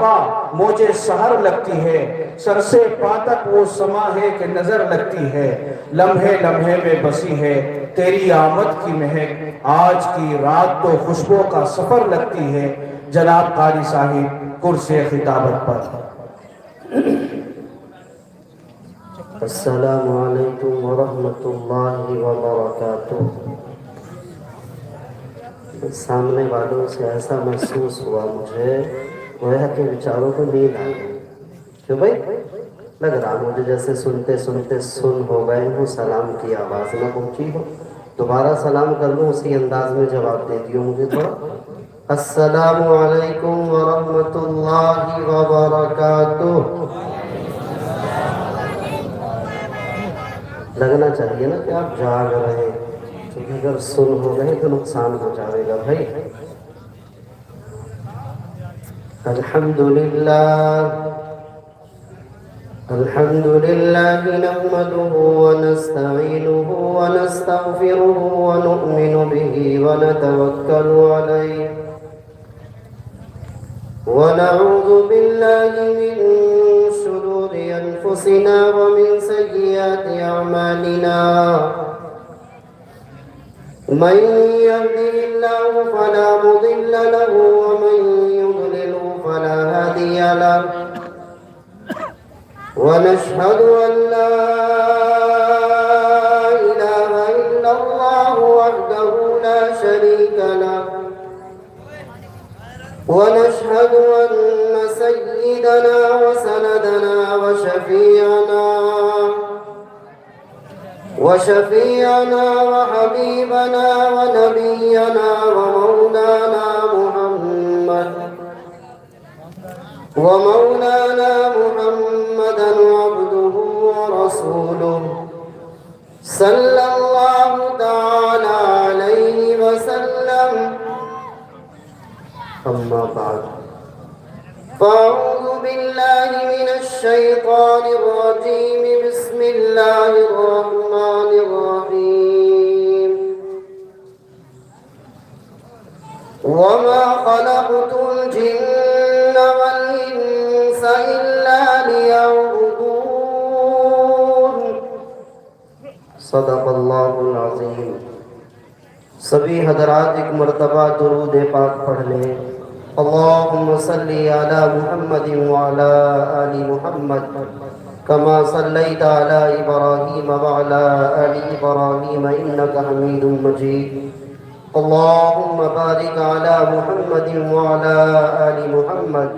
مرتبہ موجے سحر لگتی ہے، سر سے پا تک وہ سما ہے کہ نظر لگتی ہے، لمحے لمحے میں بسی ہے تیری آمد کی مہک، آج کی رات تو خوشبو کا سفر لگتی ہے۔ جناب قاری صاحب کرسی خطابت پر۔ السلام علیکم ورحمۃ اللہ وبرکاتہ۔ سامنے والوں سے ایسا محسوس ہوا مجھے گویا کہ بیچاروں کو نیند آ گئی، کیوں بھائی؟ لگ رہا مجھے جیسے سنتے سنتے سن ہو گئے ہوں، سلام کی آواز نہ پہنچی ہو۔ دوبارہ سلام کر لوں، اسی انداز میں جواب دے دیو مجھے تھوڑا۔ السلام علیکم ورحمۃ اللہ وبرکاتہ۔ لگنا چاہیے نا کہ آپ جاگ رہے ہیں، کیونکہ اگر سن ہو گئے تو نقصان ہو جائے گا بھائی۔ الحمدللہ نحمده ونستعینه ونستغفره ونؤمن به ونتوکل علیہ ونعوذ باللہ من شرور انفسنا ومن سیئات اعمالنا، من يهده الله فلا مضل له ومن يضلل فلا هادي له، ونشهد أن لا إله إلا الله وحده لا شريك له، ونشهد أن سيدنا وسندنا وشفيعنا وحبيبنا ونبينا ومولانا محمدا عبده ورسوله صلى الله تعالى عليه وسلم، أما بعد فأعوذ بالله من الشيطان الرجيم، بسم الله الرحمن الرحيم، وما خلقت الجن والإنس إلا ليعبدون، صدق اللہ العظیم۔ سبھی حضرات ایک مرتبہ درود پاک پڑھ لیں۔ اللہم صلی علی محمد وعلی آل محمد کما صلیت علی ابراہیم وعلی آل ابراہیم انک حمید مجید، اللہم بارک علی محمد وعلی آل محمد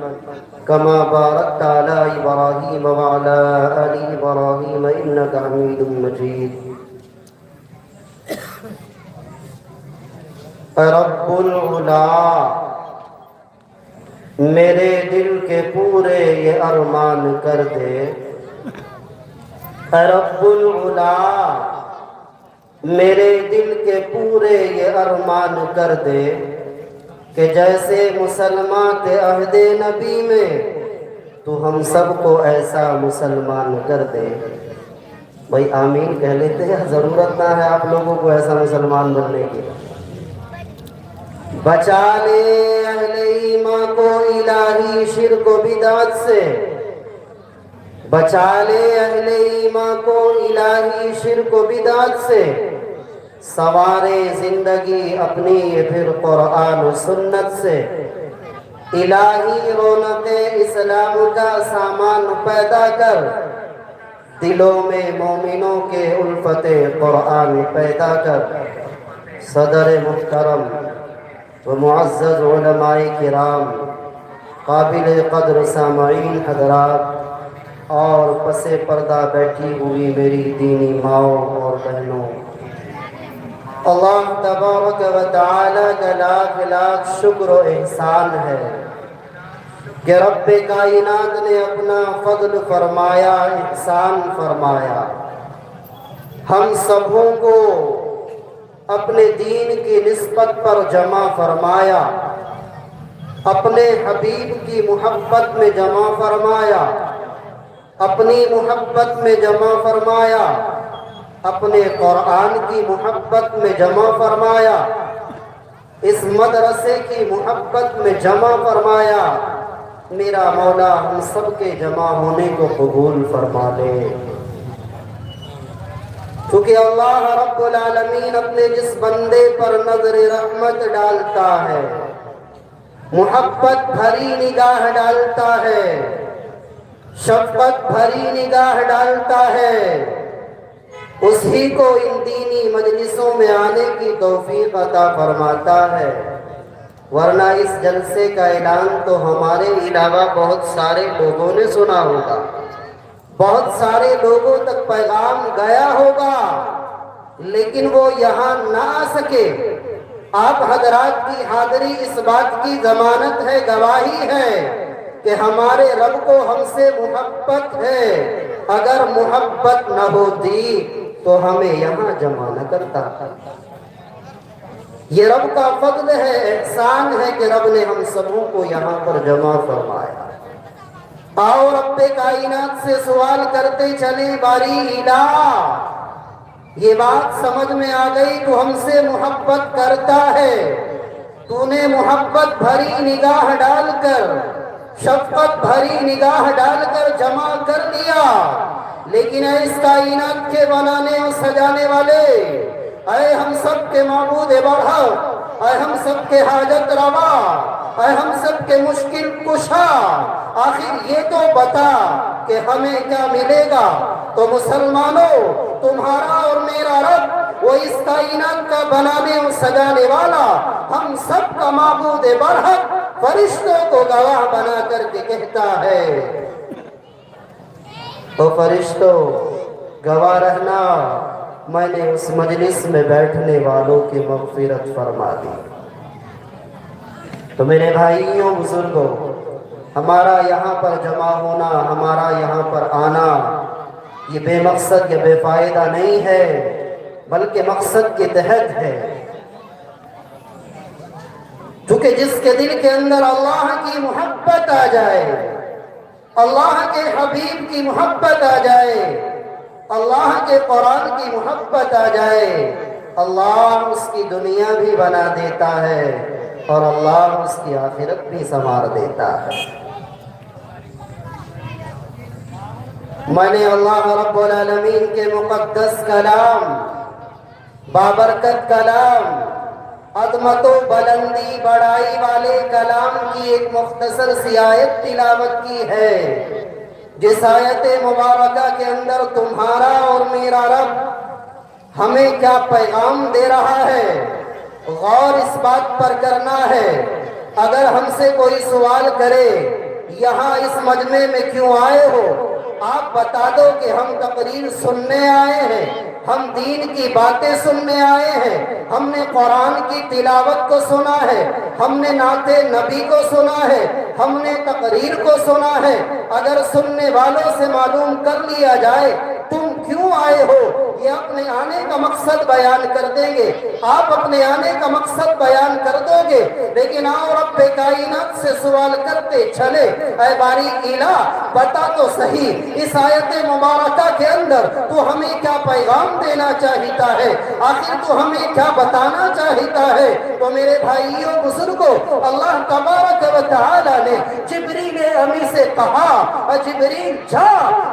کما بارکت علی ابراہیم وعلی آل ابراہیم انک حمید مجید۔ رب العلا میرے دل کے پورے یہ ارمان کر دے، رب العلا میرے دل کے پورے یہ ارمان کر دے کہ جیسے مسلمان کے عہد نبی میں تو ہم سب کو ایسا مسلمان کر دے۔ بھائی آمین کہہ لیتے ہیں، ضرورت نہ ہے آپ لوگوں کو ایسا مسلمان بننے کی۔ بچا لے اہل ایمان کو الہی شرک و بدعت سے، بچا لے اہل ایمان کو الہی شرک و بدعت سے، سوارے زندگی اپنی پھر قرآن و سنت سے، الہی رونق اسلام کا سامان پیدا کر، دلوں میں مومنوں کے الفت قرآن پیدا کر۔ صدر محترم و معزز علماء کرام، قابل قدر سامعین حضرات اور پس پردہ بیٹھی ہوئی میری دینی ماؤں اور بہنوں، اللہ تبارک و تعالی کا لاکھ لاکھ شکر و احسان ہے کہ رب کائنات نے اپنا فضل فرمایا، احسان فرمایا، ہم سبوں کو اپنے دین کی نسبت پر جمع فرمایا، اپنے حبیب کی محبت میں جمع فرمایا، اپنی محبت میں جمع فرمایا، اپنے قرآن کی محبت میں جمع فرمایا، اس مدرسے کی محبت میں جمع فرمایا، میرا مولا ہم سب کے جمع ہونے کو قبول فرما لے۔ چونکہ اللہ رب العالمین اپنے جس بندے پر نظر رحمت ڈالتا ہے، محبت بھری نگاہ ڈالتا ہے، شفقت بھری نگاہ ڈالتا ہے، اسی کو ان دینی مجلسوں میں آنے کی توفیق عطا فرماتا ہے۔ ورنہ اس جلسے کا اعلان تو ہمارے علاوہ بہت سارے لوگوں نے سنا ہوگا، بہت سارے لوگوں تک پیغام گیا ہوگا، لیکن وہ یہاں نہ آ سکے۔ آپ حضرات کی حاضری اس بات کی ضمانت ہے، گواہی ہے کہ ہمارے رب کو ہم سے محبت ہے۔ اگر محبت نہ ہوتی تو ہمیں یہاں جمع نہ کرتا۔ یہ رب کا فضل ہے، احسان ہے کہ رب نے ہم سبوں کو یہاں پر جمع فرمایا۔ آؤ رب کائنات سے سوال کرتے چلیں، باری الہ یہ بات سمجھ میں آ گئی، تو ہم سے محبت کرتا ہے، تو نے محبت بھری نگاہ ڈال کر، شفقت بھری نگاہ ڈال کر جمع کر دیا، لیکن اے اس کائنات کے بنانے اور سجانے والے، اے ہم سب کے معبود برحق، اے ہم سب کے حاجت روا، اے ہم سب کے مشکل کشا، آخر یہ تو بتا کہ ہمیں کیا ملے گا؟ تو مسلمانوں، تمہارا اور میرا رب، وہ اس کائنات کا بنانے اور سجانے والا، ہم سب کا معبود برحق، فرشتوں کو گواہ بنا کر کے کہتا ہے، تو فرشتوں گواہ رہنا، میں نے اس مجلس میں بیٹھنے والوں کی مغفرت فرما دی۔ تو میرے بھائیوں بزرگوں، ہمارا یہاں پر جمع ہونا، ہمارا یہاں پر آنا، یہ بے مقصد یا بے فائدہ نہیں ہے، بلکہ مقصد کے تحت ہے۔ چونکہ جس کے دل کے اندر اللہ کی محبت آ جائے، اللہ کے حبیب کی محبت آ جائے، اللہ کے قرآن کی محبت آ جائے، اللہ اس کی دنیا بھی بنا دیتا ہے اور اللہ اس کی آخرت بھی سنوار دیتا ہے۔ میں نے اللہ رب العالمین کے مقدس کلام، بابرکت کلام، عظمت و بلندی بڑائی والے کلام کی ایک مختصر سی آیت تلاوت کی ہے، جس آیت مبارکہ کے اندر تمہارا اور میرا رب ہمیں کیا پیغام دے رہا ہے، غور اس بات پر کرنا ہے۔ اگر ہم سے کوئی سوال کرے یہاں اس مجمع میں کیوں آئے ہو، آپ بتا دو کہ ہم تقریر سننے آئے ہیں، ہم دین کی باتیں سننے آئے ہیں، ہم نے قرآن کی تلاوت کو سنا ہے، ہم نے نعت نبی کو سنا ہے، ہم نے تقریر کو سنا ہے۔ اگر سننے والوں سے معلوم کر لیا جائے تم کیوں آئے ہو، یہ اپنے آنے کا مقصد بیان کر دیں گے، آپ اپنے آنے کا مقصد بیان کر دو گے، لیکن آؤ رب کائنات سے سوال کرتے چلے، اے باری الہ بتا تو صحیح، اس آیت مبارکہ کے اندر تو ہمیں کیا پیغام دینا چاہتا ہے، آخر تو ہمیں کیا بتانا چاہتا ہے؟ تو میرے بھائیوں بزرگوں، اللہ تبارک و تعالی نے جبریل امی سے کہا، جبریل جا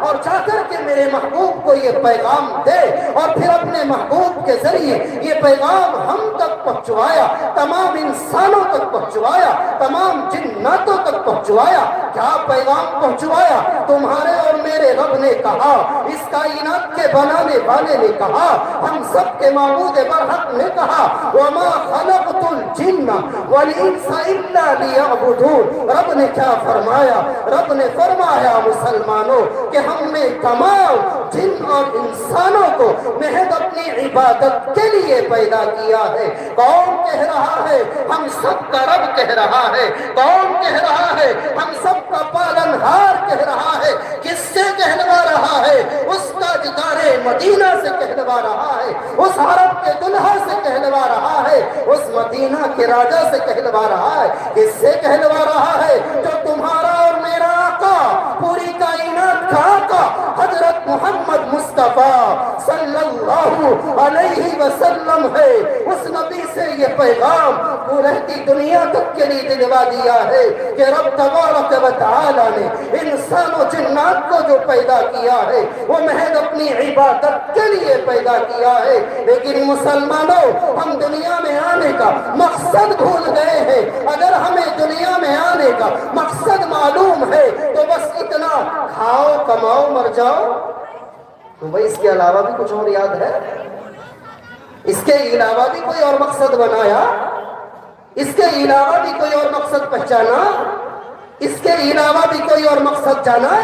اور جا کر کے میرے محبوب کو یہ پیغام دے، اور پھر اپنے محبوب کے ذریعے یہ پیغام ہم تک پہنچوایا، تمام انسانوں تک پہنچوایا، تمام جناتوں تک پہنچوایا۔ کیا پیغام پہنچوایا؟ تمہارے اور میرے رب نے کہا، اس کائنات کے بنانے والے نے کہا، ہم سب کے معبود برحق نے کہا، وَمَا خَلَقْتُ الْجِنَّ وَالْإِنسَ إِلَّا لِيَعْبُدُونَ۔ رب نے کیا فرمایا؟ رب نے فرمایا مسلمانوں کہ ہم نے تمام جن اور انسانوں کو محض اپنی عبادت کے لیے پیدا کیا ہے۔ کون کہہ رہا ہے؟ ہم سب کا رب کہہ رہا ہے۔ کون کہہ رہا ہے؟ ہم سب کا پالنہار کہہ رہا ہے۔ کس سے کہلوا رہا ہے؟ اس تاجدار مدینہ سے کہلوا رہا ہے، اس عرب کے دلہا سے کہلوا رہا ہے، اس مدینہ کے راجہ سے کہلوا رہا ہے۔ کس سے کہلوا رہا ہے؟ جو تمہارا اور میرا آقا، پوری کائنات کا آقا، حضرت محمد مصطفیٰ मुस्तफा सल्लल्लाहु अलैहि वसल्लम है। उस नबी से ये पैगाम वो रहती दुनिया तक के लिए दिलवा दिया है कि रब तबारक व तआला ने इंसान और जिन्नात को जो पैदा किया है वो महज अपनी इबादत के लिए पैदा किया है। लेकिन मुसलमानों, हम दुनिया में आने का मकसद भूल गए हैं। अगर हमें दुनिया में आने का मकसद मालूम है तो बस इतना खाओ कमाओ मर जाओ, तो भाई इसके अलावा भी कुछ और याद है? इसके अलावा भी कोई और मकसद बनाया? इसके अलावा भी कोई और मकसद पहचाना? इसके अलावा भी कोई और मकसद जाना?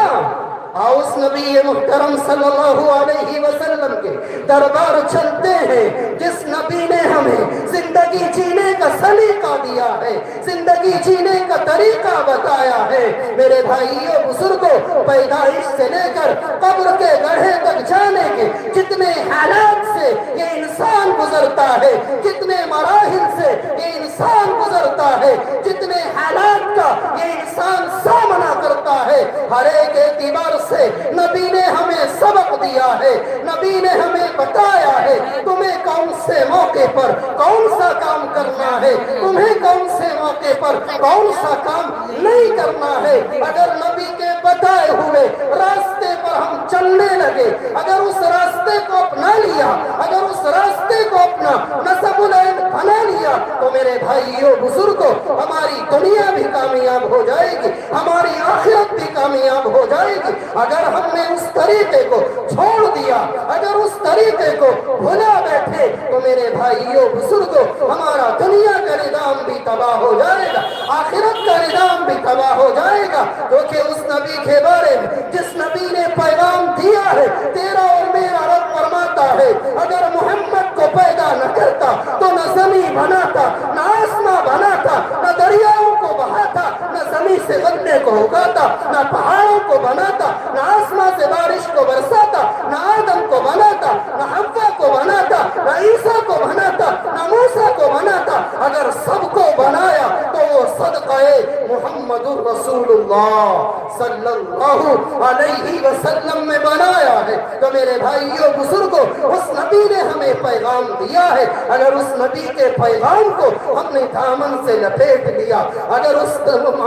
आओ उस नबी मुहतरम सल्लल्लाहु अलैहि वसल्लम के दरबार चलते हैं, जिस नबी ने हमें जिंदगी जीने का सलीका दिया है, जिंदगी जीने का तरीका बताया है। मेरे भाइयों बुजुर्गों, पैदाइश से लेकर कब्र के गड्ढे तक जाने के जितने हालात से ये इंसान गुजरता है, जितने मराहिल से ये इंसान गुजरता है, जितने हालात का ये इंसान सामना करता है, हर एक एतबार से नबी ने हमें सबक दिया है। नबी ने हमें बताया है तुम्हें कौन से मौके पर कौन सा काम करना है, तुम्हें कौन से मौके पर कौन सा काम नहीं करना है। अगर नबी के बताए हुए रास्ते पर हम चलने लगे, अगर उस रास्ते को अपना लिया, अगर उस रास्ते को अपना नसबुल इल्म बना लिया, तो मेरे भाइयों बुजुर्गों, हमारी दुनिया भी कामयाब हो जाएगी, हमारी आखिरत भी कामयाब हो जाएगी। अगर हमने उस तरीके को छोड़ दिया, अगर उस तरीके को भुला बैठे, तो मेरे भाइयों बुजुर्गों, हमारा दुनिया का निजाम भी तबाह हो जाएगा, आखिरत का निजाम भी तबाह हो जाएगा। क्योंकि उस नबी के बारे में जिस नबी ने पैगाम दिया है, तेरा और मेरा रब फरमाता है, अगर मोहम्मद को पैदा न करता तो न जमीन बनाता, न आसमां बनाता, न दरियाओं को बहाता, न जमीन से गन्ने को उगाता, न पहाड़ों को बनाता, न आसमां से बारिश को बरसाता, न आदम को बनाता, न हव्वा को बनाता, न ईसा को बनाता, न मूसा को बनाता। अगर सबको बनाया तो वो सदक़े मुहम्मदुर रसूलुल्लाह सल्लल्लाहु अलैहि वसल्लम में बनाया है। तो मेरे भाइयों बुजुर्गों, उस नबी ने हमें पैगाम दिया है। अगर उस नबी के पैगाम को हमने दामन से लपेट लिया, अगर उस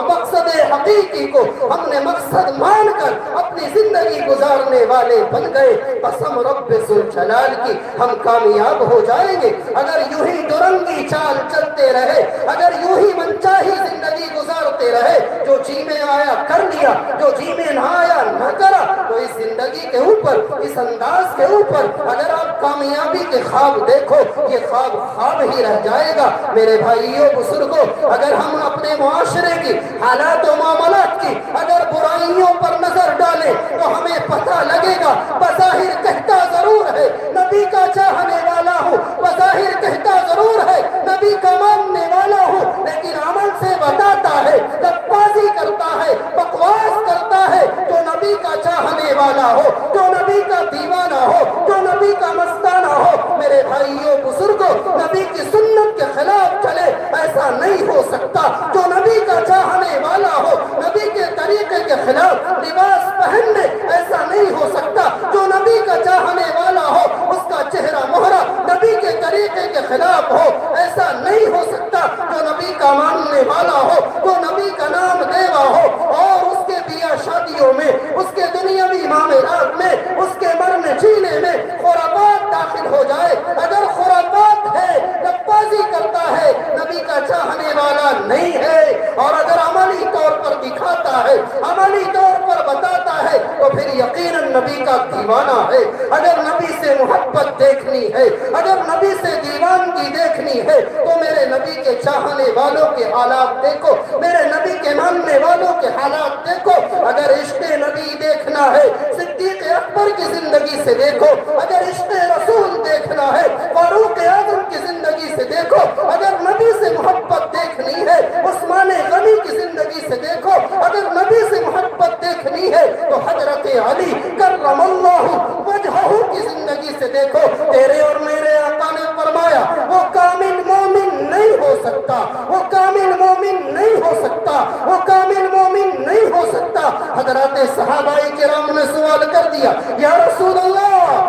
मकसद हकीकी को हमने मकसद मानकर अपनी जिंदगी गुजारने वाले बन गए, कसम रब्बे जुल जलाल की, हम कामयाब हो जाएंगे। अगर यूं ही दुरंगी चाल चलते रहे, अगर यूं ही मनचाही जिंदगी गुजारते रहे, जो जी में आया कर लिया, जो जी में ना आया न करा, तो इस जिंदगी के ऊपर, इस अंदाज के ऊपर अगर आप कामयाबी के ख्वाब देखो, ये ख्वाब ख्वाब ही रह जाएगा। मेरे भाइयों बुजुर्गों, अगर हम अपने मुआशरे की हालात और मामलात की अगर बुराइयों पर नजर डालें तो हमें पता लगेगा, बज़ाहिर कहता जरूर है नबी का चाहने वाला हूँ, बज़ाहिर कहता जरूर है नबी का मानने वाला हूँ, लेकिन अमल से बताता है, लफ्ज़बाज़ी करता है, बकवास करता है। जो नबी का चाहने वाला हो, जो नबी का दीवाना हो, जो नबी का मस्ताना हो, मेरे भाइयों बुजुर्गों, नबी की सुन्नत के खिलाफ चले, ऐसा नहीं हो सकता। जो नबी का चाहने वाला हो, नबी के तरीके के खिलाफ लिबास पहनने, ऐसा नहीं हो सकता। जो नबी का चाहने वाला हो, उसका चेहरा मोहरा नबी के तरीके के खिलाफ हो, ऐसा नहीं हो सकता। जो नबी का मानने वाला हो, जो नबी का नाम देवा हो और उसके बिया शादियों में, उसके दुनियावी मामलात में, उसके मरने जीने में खुराफात दाखिल हो जाए, अगर खुराफात है, लफ्ज़बाज़ी करता है, नबी का चाहने वाला नहीं है, और अगर अमली तौर पर दिखाता है, अमली तौर पर बताता है, तो फिर यकीनन नबी का दीवाना है। अगर नबी से मोहब्बत देखनी है, अगर नबी से दीवानगी देखनी है, तो मेरे नबी के चाहने वालों के हालात देखो, मेरे नबी के मानने वालों के हालात देखो। अगर इश्क़े नबी देखना है, सिद्दीक़ अकबर की जिंदगी से देखो। अगर इश्क़े रसूल देखना है, फारूक आज़म की जिंदगी से देखो। अगर नबी से मोहब्बत देखनी है, उस्मान गनी की जिंदगी से देखो। अगर नबी से मोहब्बत देखनी है, तो हजरत अली करमल्लाहु वजहहु की जिंदगी से देखो। तेरे और मेरे आका ने फरमाया, वो कामिल मोमिन नहीं हो सकता, वो कामिल मोमिन नहीं हो सकता, वो कामिल मोमिन नहीं हो सकता। हजरत सहाबाए किराम ने सवाल कर दिया, या रसूल अल्लाह,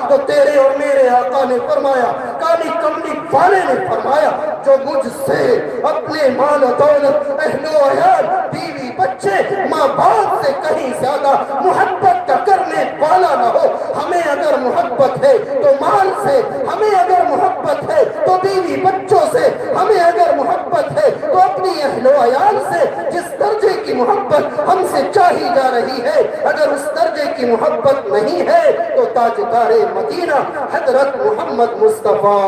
तो तेरे और मेरे आका ने फरमाया, काली कमली वाले ने फरमाया, जो मुझसे अपने माल दौलत अहलो अयाल बीवी बच्चे माँ बाप से कहीं ज्यादा मोहब्बत का करने वाला ना हो। हमें अगर मोहब्बत है तो माल से, हमें अगर मोहब्बत है तो बीवी बच्चों से, हमें अगर मोहब्बत है तो अपनी अहलो अयाल से। जिस दर्जे की मोहब्बत हमसे चाही जा रही है, अगर उस दर्जे की मोहब्बत नहीं है तो ताजदारे मदीना हजरत मोहम्मद मुस्तफा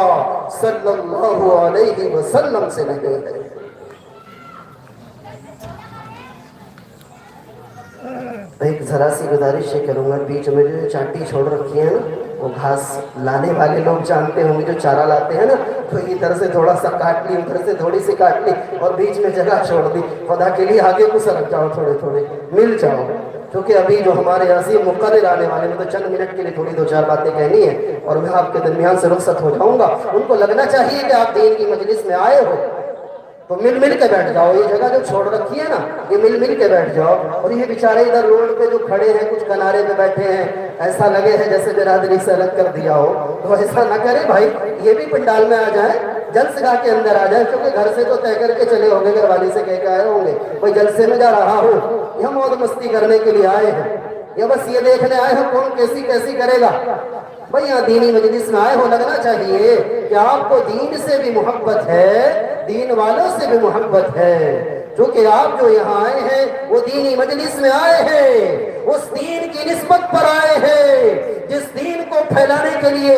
सल्लल्लाहु अलैहि वसल्लम से नहीं है। एक जरा सी गुजारिश ये करूंगा, बीच में जो चाटी छोड़ रखी है ना, वो घास लाने वाले लोग जानते होंगे, जो चारा लाते हैं ना, तो इधर से थोड़ा सा काट ली, उधर से थोड़ी सी काट ली और बीच में जगह छोड़ दी। खुदा के लिए आगे को सरक जाओ, थोड़े थोड़े मिल जाओ, क्योंकि अभी जो हमारे यहाँ मुक़र्रर आने वाले में तो चंद मिनट के लिए थोड़ी दो चार बातें कहनी है और मैं आपके दरमियान से रुखसत हो जाऊंगा। उनको लगना चाहिए कि आप दीन की मजलिस में आए हो तो मिल मिल के बैठ जाओ। ये जगह जो छोड़ रखी है ना, ये मिल मिल के बैठ जाओ। और ये बेचारे इधर रोड पे जो खड़े हैं, कुछ किनारे पे बैठे हैं, ऐसा लगे है जैसे बिरादरी से अलग कर दिया हो, तो ऐसा ना करे भाई। ये भी पंडाल में आ जाए, जलसगाह के अंदर आ जाए, क्योंकि घर से तो तय करके चले होंगे, घर वाली से कह के आए होंगे कोई जलसे में जा रहा हो, यह मौज मस्ती करने के लिए आए हैं या बस ये देखने आए हो कौन कैसी कैसी करेगा। भाई यहाँ दीनी मजलिस में आए हो, लगना चाहिए कि आपको दीन से भी मोहब्बत है, दीन वालों से भी मोहब्बत है। क्योंकि आप जो यहाँ आए हैं वो दीनी मजलिस में आए हैं, उस दीन की निस्बत पर आए हैं जिस दीन को फैलाने के लिए,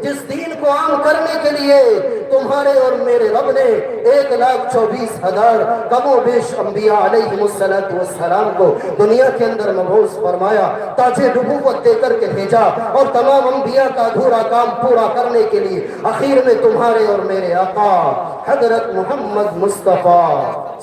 जिस दीन को आम करने के लिए तुम्हारे और मेरे रब ने 1,24,000 कमो बेश अंबिया अलैहिमुस्सलाम को दुनिया के अंदर मबूस फरमाया, ताजे नबूवत देकर के भेजा और तमाम अंबिया का अधूरा काम पूरा करने के लिए आखिर में तुम्हारे और मेरे आका हजरत मोहम्मद मुस्तफा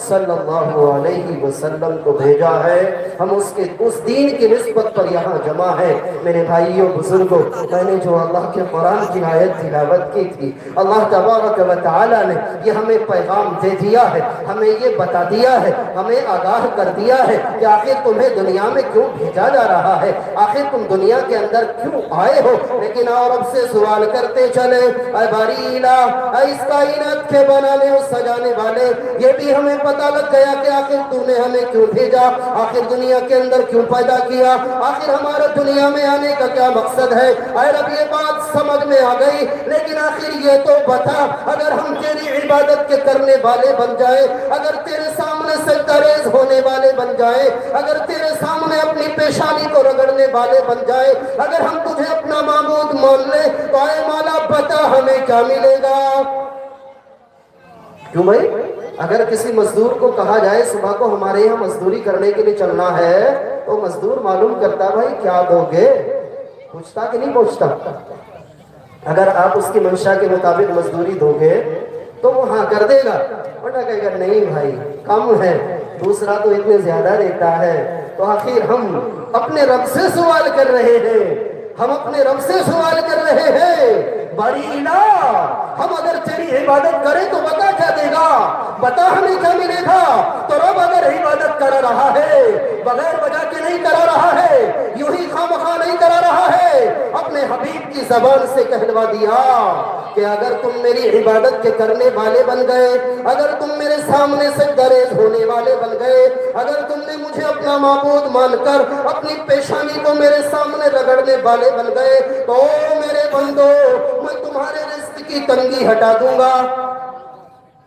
सल्लल्लाहु अलैहि वसल्लम को भेजा है। हम उसके उस दीन की निस्बत पर यहाँ जमा है। मेरे भाइयों बुजुर्गों, मैंने जो अल्लाह के कुरान की आयत तिलावत की थी, अल्लाह तबारक व तआला ने ये हमें पैगाम दे दिया है, हमें ये बता दिया है, हमें आगाह कर दिया है कि आखिर तुम्हें दुनिया में क्यों भेजा जा रहा है, आखिर तुम दुनिया के अंदर क्यों आए हो। लेकिन और अब से सवाल करते चले, ऐ बारीला, ऐ इस कायनात के बनाने और सजाने वाले, ये भी हमें पता लग गया कि आखिर तूने हमें क्यों भेजा, आखिर दुनिया के अंदर क्यों पैदा किया, आखिर हमारा दुनिया में आने का क्या मकसद है। ऐ रब ये बात समझ में आ गई, लेकिन आखिर ये तो बता, अगर हम तेरी इबादत के करने वाले बन जाए, अगर तेरे सामने सजदारेज होने वाले बन जाए, अगर तेरे सामने अपनी पेशानी को रगड़ने वाले बन जाए, अगर हम तुझे अपना माबूद मान ले, तो ऐ मौला बता हमें क्या मिलेगा। क्यों भाई, अगर किसी मजदूर को कहा जाए सुबह को हमारे यहाँ मजदूरी करने के लिए चलना है, तो मजदूर मालूम करता भाई क्या दोगे, पूछता कि नहीं पूछता। अगर आप उसकी मंशा के मुताबिक मजदूरी दोगे तो वो हाँ कर देगा, वरना कहेगा नहीं भाई कम है, दूसरा तो इतने ज्यादा देता है। तो आखिर हम अपने रब से सवाल कर रहे हैं, हम अपने रब से सवाल कर रहे हैं, बरीला हम अगर तेरी इबादत करें तो बता क्या देगा, बता हमें क्या मिलेगा। तो रब अगर इबादत करा रहा है, बगैर वजह के नहीं करा रहा है, यूं ही खामखा नहीं करा रहा है, अपने हबीब की जबान से कहलवा दिया कि अगर तुम मेरी इबादत के करने वाले बन गए, अगर तुम मेरे सामने से दरेज होने वाले बन गए, अगर तुमने मुझे अपना माबूद मानकर अपनी पेशानी को मेरे सामने रगड़ने वाले बन गए, तो मेरे बंदो मैं तुम्हारे रिज़्क़ की तंगी हटा दूंगा।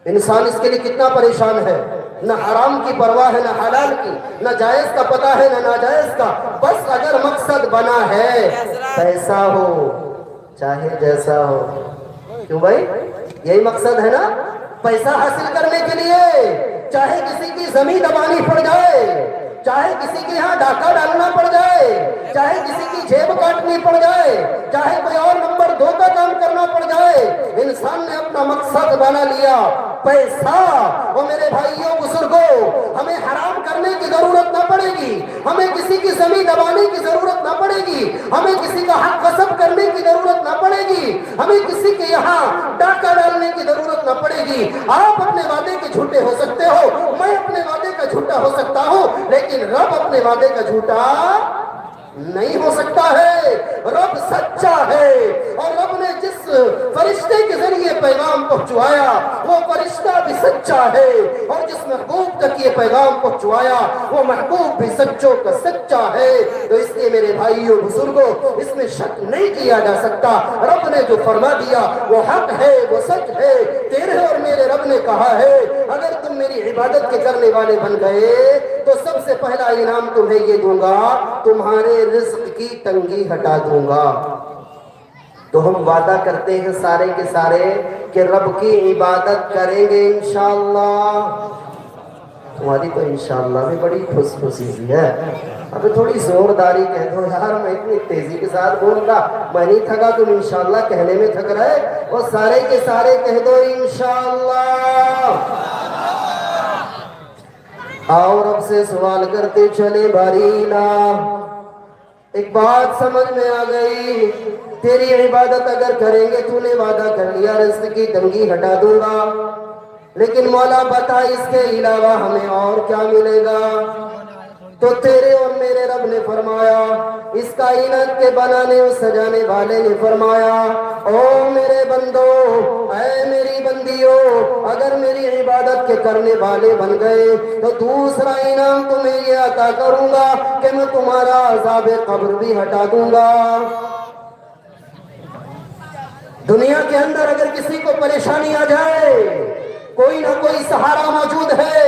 इंसान इसके लिए कितना परेशान है, न हराम की परवाह है, न हलाल की, न जायज का पता है, न नाजायज का। बस अगर मकसद बना है पैसा हो चाहे जैसा हो। क्यों भाई, यही मकसद है ना, पैसा हासिल करने के लिए चाहे किसी की जमीन दबानी पड़ जाए, चाहे किसी के यहाँ डाका डालना पड़ जाए, चाहे किसी की जेब काटनी पड़ जाए, चाहे कोई और नंबर 2 का काम करना पड़ जाए, इंसान ने अपना मकसद बना लिया पैसा। वो मेरे भाइयों बुजुर्गों, हमें हराम करने की जरूरत ना पड़ेगी, हमें किसी की जमीन दबाने की जरूरत ना पड़ेगी, हमें किसी का हक गसब करने की जरूरत ना पड़ेगी, हमें किसी के यहाँ डाका डालने की जरूरत ना पड़ेगी। आप अपने वादे के झूठे हो सकते हो, मैं अपने वादे का झूठा हो सकता हूँ, लेकिन रब अपने वादे का झूठा नहीं हो सकता है। رب سچا ہے، اور رب نے جس فرشتے کے ذریعے پیغام پہنچوایا وہ فرشتہ بھی سچا ہے، اور جس محبوب تک یہ پیغام پہنچوایا وہ محبوب بھی سچوں کا سچا ہے۔ تو اس لیے میرے بھائیوں بزرگوں، اس میں شک نہیں کیا جا سکتا، رب نے جو فرما دیا وہ حق ہے، وہ سچ ہے۔ تیرے اور میرے رب نے کہا ہے اگر تم میری عبادت کے کرنے والے بن گئے تو سب سے پہلا انعام تمہیں یہ دوں گا، تمہارے رزق کی تنگی ہٹا دوں گا۔ تو ہم وعدہ کرتے ہیں سارے کے سارے کہ رب کی عبادت کریں گے انشاءاللہ۔ تمہاری تو انشاءاللہ بھی بڑی خوش خوشی سی ہے، اب تھوڑی زورداری کہہ دو یار، میں اتنی تیزی کے ساتھ بول رہا، میں نہیں تھکا، تم انشاءاللہ کہنے میں تھک رہے، اور سارے کے سارے کہہ دو انشاءاللہ۔ اور اب سے سوال کرتے چلے بارینا، ایک بات سمجھ میں آ گئی، تیری عبادت اگر کریں گے تو نے وعدہ کر لیا رزق کی تنگی ہٹا دوں گا، لیکن مولا بتا اس کے علاوہ ہمیں اور کیا ملے گا؟ تو تیرے اور میرے رب نے فرمایا، اس کائنات کے بنانے اور سجانے والے نے فرمایا، او میرے بندو، اے میری بندیوں، اگر میری عبادت کے کرنے والے بن گئے تو دوسرا انعام تمہیں یہ عطا کروں گا کہ میں تمہارا عذاب قبر بھی ہٹا دوں گا۔ دنیا کے اندر اگر کسی کو پریشانی آ جائے، کوئی نہ کوئی سہارا موجود ہے،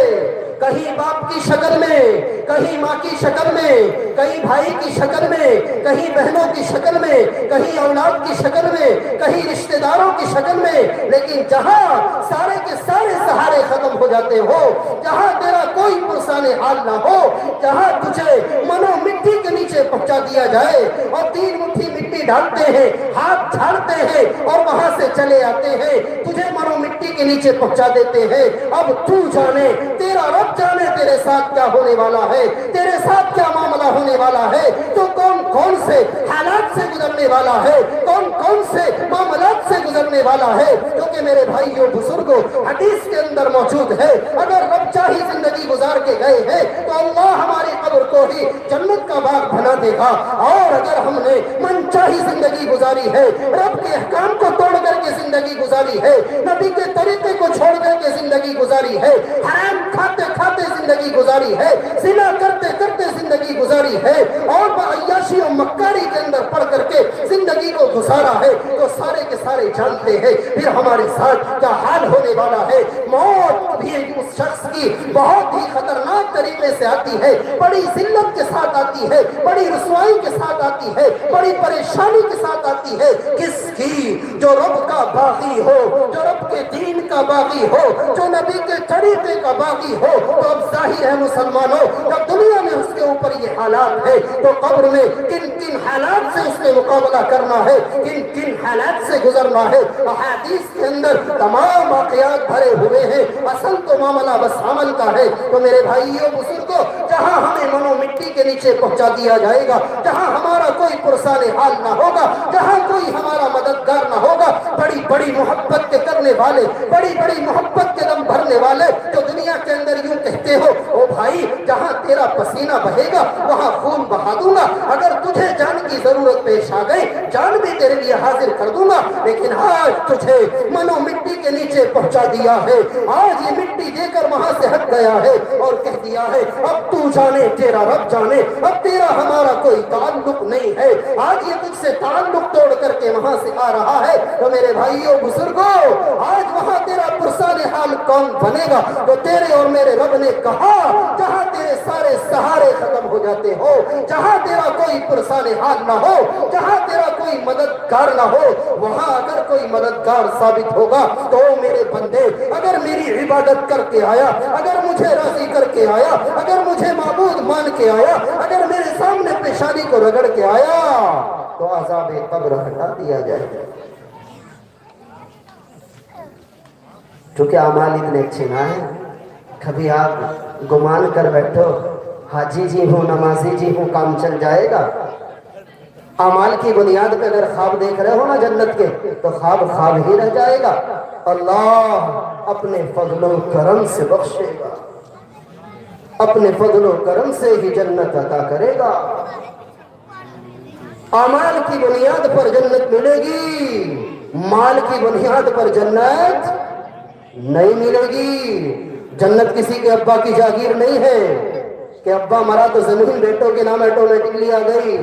کہیں باپ کی شکل میں، کہیں ماں کی شکل میں، کہیں بھائی کی شکل میں، کہیں بہنوں کی شکل میں، کہیں اولاد کی شکل میں، کہیں رشتہ داروں کی شکل میں، لیکن جہاں سارے کے سارے سہارے ختم ہو جاتے ہو، جہاں تیرا کوئی پرسان حال نہ ہو، جہاں تجھے منو مٹی کے نیچے پہنچا دیا جائے اور 3 مٹھی مٹی ڈالتے ہیں، ہاتھ جھاڑتے ہیں اور وہاں سے چلے آتے ہیں، تجھے منو مٹی کے نیچے پہنچا دیتے ہیں، اب تو جانے، تیرا رب جانے تیرے ساتھ کیا ہونے والا ہے، تیرے ساتھ کیا معاملہ ہونے والا ہے، تو کون کون سے حالات سے گزرنے والا ہے، کون کون سے معاملات سے گزرنے والا ہے، کیونکہ میرے بھائیوں بزرگوں حدیث کے اندر موجود ہے، اگر رب چاہی زندگی گزار کے گئے ہیں تو اللہ ہماری قبر کو ہی جنت کا باغ بنا دے گا، اور اگر ہم نے من چاہی زندگی گزاری ہے، رب کے احکام کو توڑ کر کے زندگی گزاری ہے، نبی کے طریقے کو چھوڑ کر کے زندگی گزاری ہے، حرام کھاتے کھاتے زندگی گزاری ہے، زنا کرتے کرتے زندگی گزاری ہے، اور عیاشی و مکاری کے اندر پڑ کر کے زندگی کو گزارا ہے، تو سارے کے سارے جانتے ہیں پھر ہمارے ساتھ کیا حال ہونے والا ہے۔ موت بھی اس شخص کی بہت ہی خطرناک طریقے سے آتی ہے، بڑی ذلت کے ساتھ آتی ہے، بڑی رسوائی کے ساتھ آتی ہے، بڑی پریشانی کے ساتھ آتی ہے، کس کی؟ جو رب کا باغی ہو، جو رب کے دین کا باغی ہو، جو نبی کے طریقے کا باغی ہو۔ تو اب ظاہر ہے مسلمانوں، جب دنیا میں اس کے اوپر یہ حالات ہے تو قبر میں کن کن حالات سے اس نے مقابلہ کرنا ہے، کن کن حالات سے گزرنا ہے، احادیث کے اندر تمام واقعات بھرے ہوئے ہیں، اصل تو معاملہ بس عمل کا ہے۔ تو میرے بھائیوں بزرگوں، جہاں ہمیں منو مٹی کے نیچے پہنچا دیا جائے گا، جہاں ہمارا کوئی پرسان حال نہ ہوگا، جہاں کوئی ہمارا مددگار نہ ہوگا، بڑی بڑی محبت کے کرنے والے، بڑی بڑی محبت کے دم بھرنے والے جو دنیا کے اندر یوں کہتے ہو، او بھائی جہاں تیرا پسینہ بہے گا وہاں خون بہا دوں گا، اگر تجھے جان کی ضرورت پیش آ گئی جان بھی تیرے لیے حاضر کر دوں گا، لیکن آج تجھے منو مٹی کے نیچے پہنچا دیا ہے، آج یہ مٹی دے کر وہاں سے ہٹ گیا ہے اور کہہ دیا ہے اب تو جانے تیرا رب جانے، اب تیرا ہمارا کوئی تعلق نہیں ہے، آج یہ تجھ سے تعلق توڑ کر کے وہاں سے آ رہا ہے۔ تو میرے بھائیوں بزرگوں، آج وہاں تیرا پرسان حال کون بنے گا؟ تو تیرے اور میرے رب نے کہا جہاں تیرے سارے سہارے ختم ہو جاتے ہو، جہاں تیرا کوئی پرسان حال نہ ہو، جہاں تیرا کوئی مددگار نہ ہو، وہاں اگر کوئی مددگار ثابت ہوگا تو میرے بندے اگر میری عبادت کر کے آیا، اگر مجھے راضی کر کے آیا، اگر مجھے معبود مان کے آیا، اگر میرے سامنے پیشانی کو رگڑ کے آیا تو عذاب قبر ہٹا دیا جائے گا۔ چونکہ اعمال اتنے اچھے نہ ہیں، کبھی آپ گمان کر بیٹھو حاجی جی ہوں، نمازی جی ہوں، کام چل جائے گا؟ اعمال کی بنیاد پہ اگر خواب دیکھ رہے ہو نا جنت کے، تو خواب خواب ہی رہ جائے گا، اللہ اپنے فضل و کرم سے بخشے گا، اپنے فضل و کرم سے ہی جنت عطا کرے گا۔ अमाल की बुनियाद पर जन्नत मिलेगी, माल की बुनियाद पर जन्नत नहीं मिलेगी। जन्नत किसी के अब्बा की जागीर नहीं है कि अब्बा मरा तो जमीन बेटों के नाम ऑटोमेटिकली आ गई।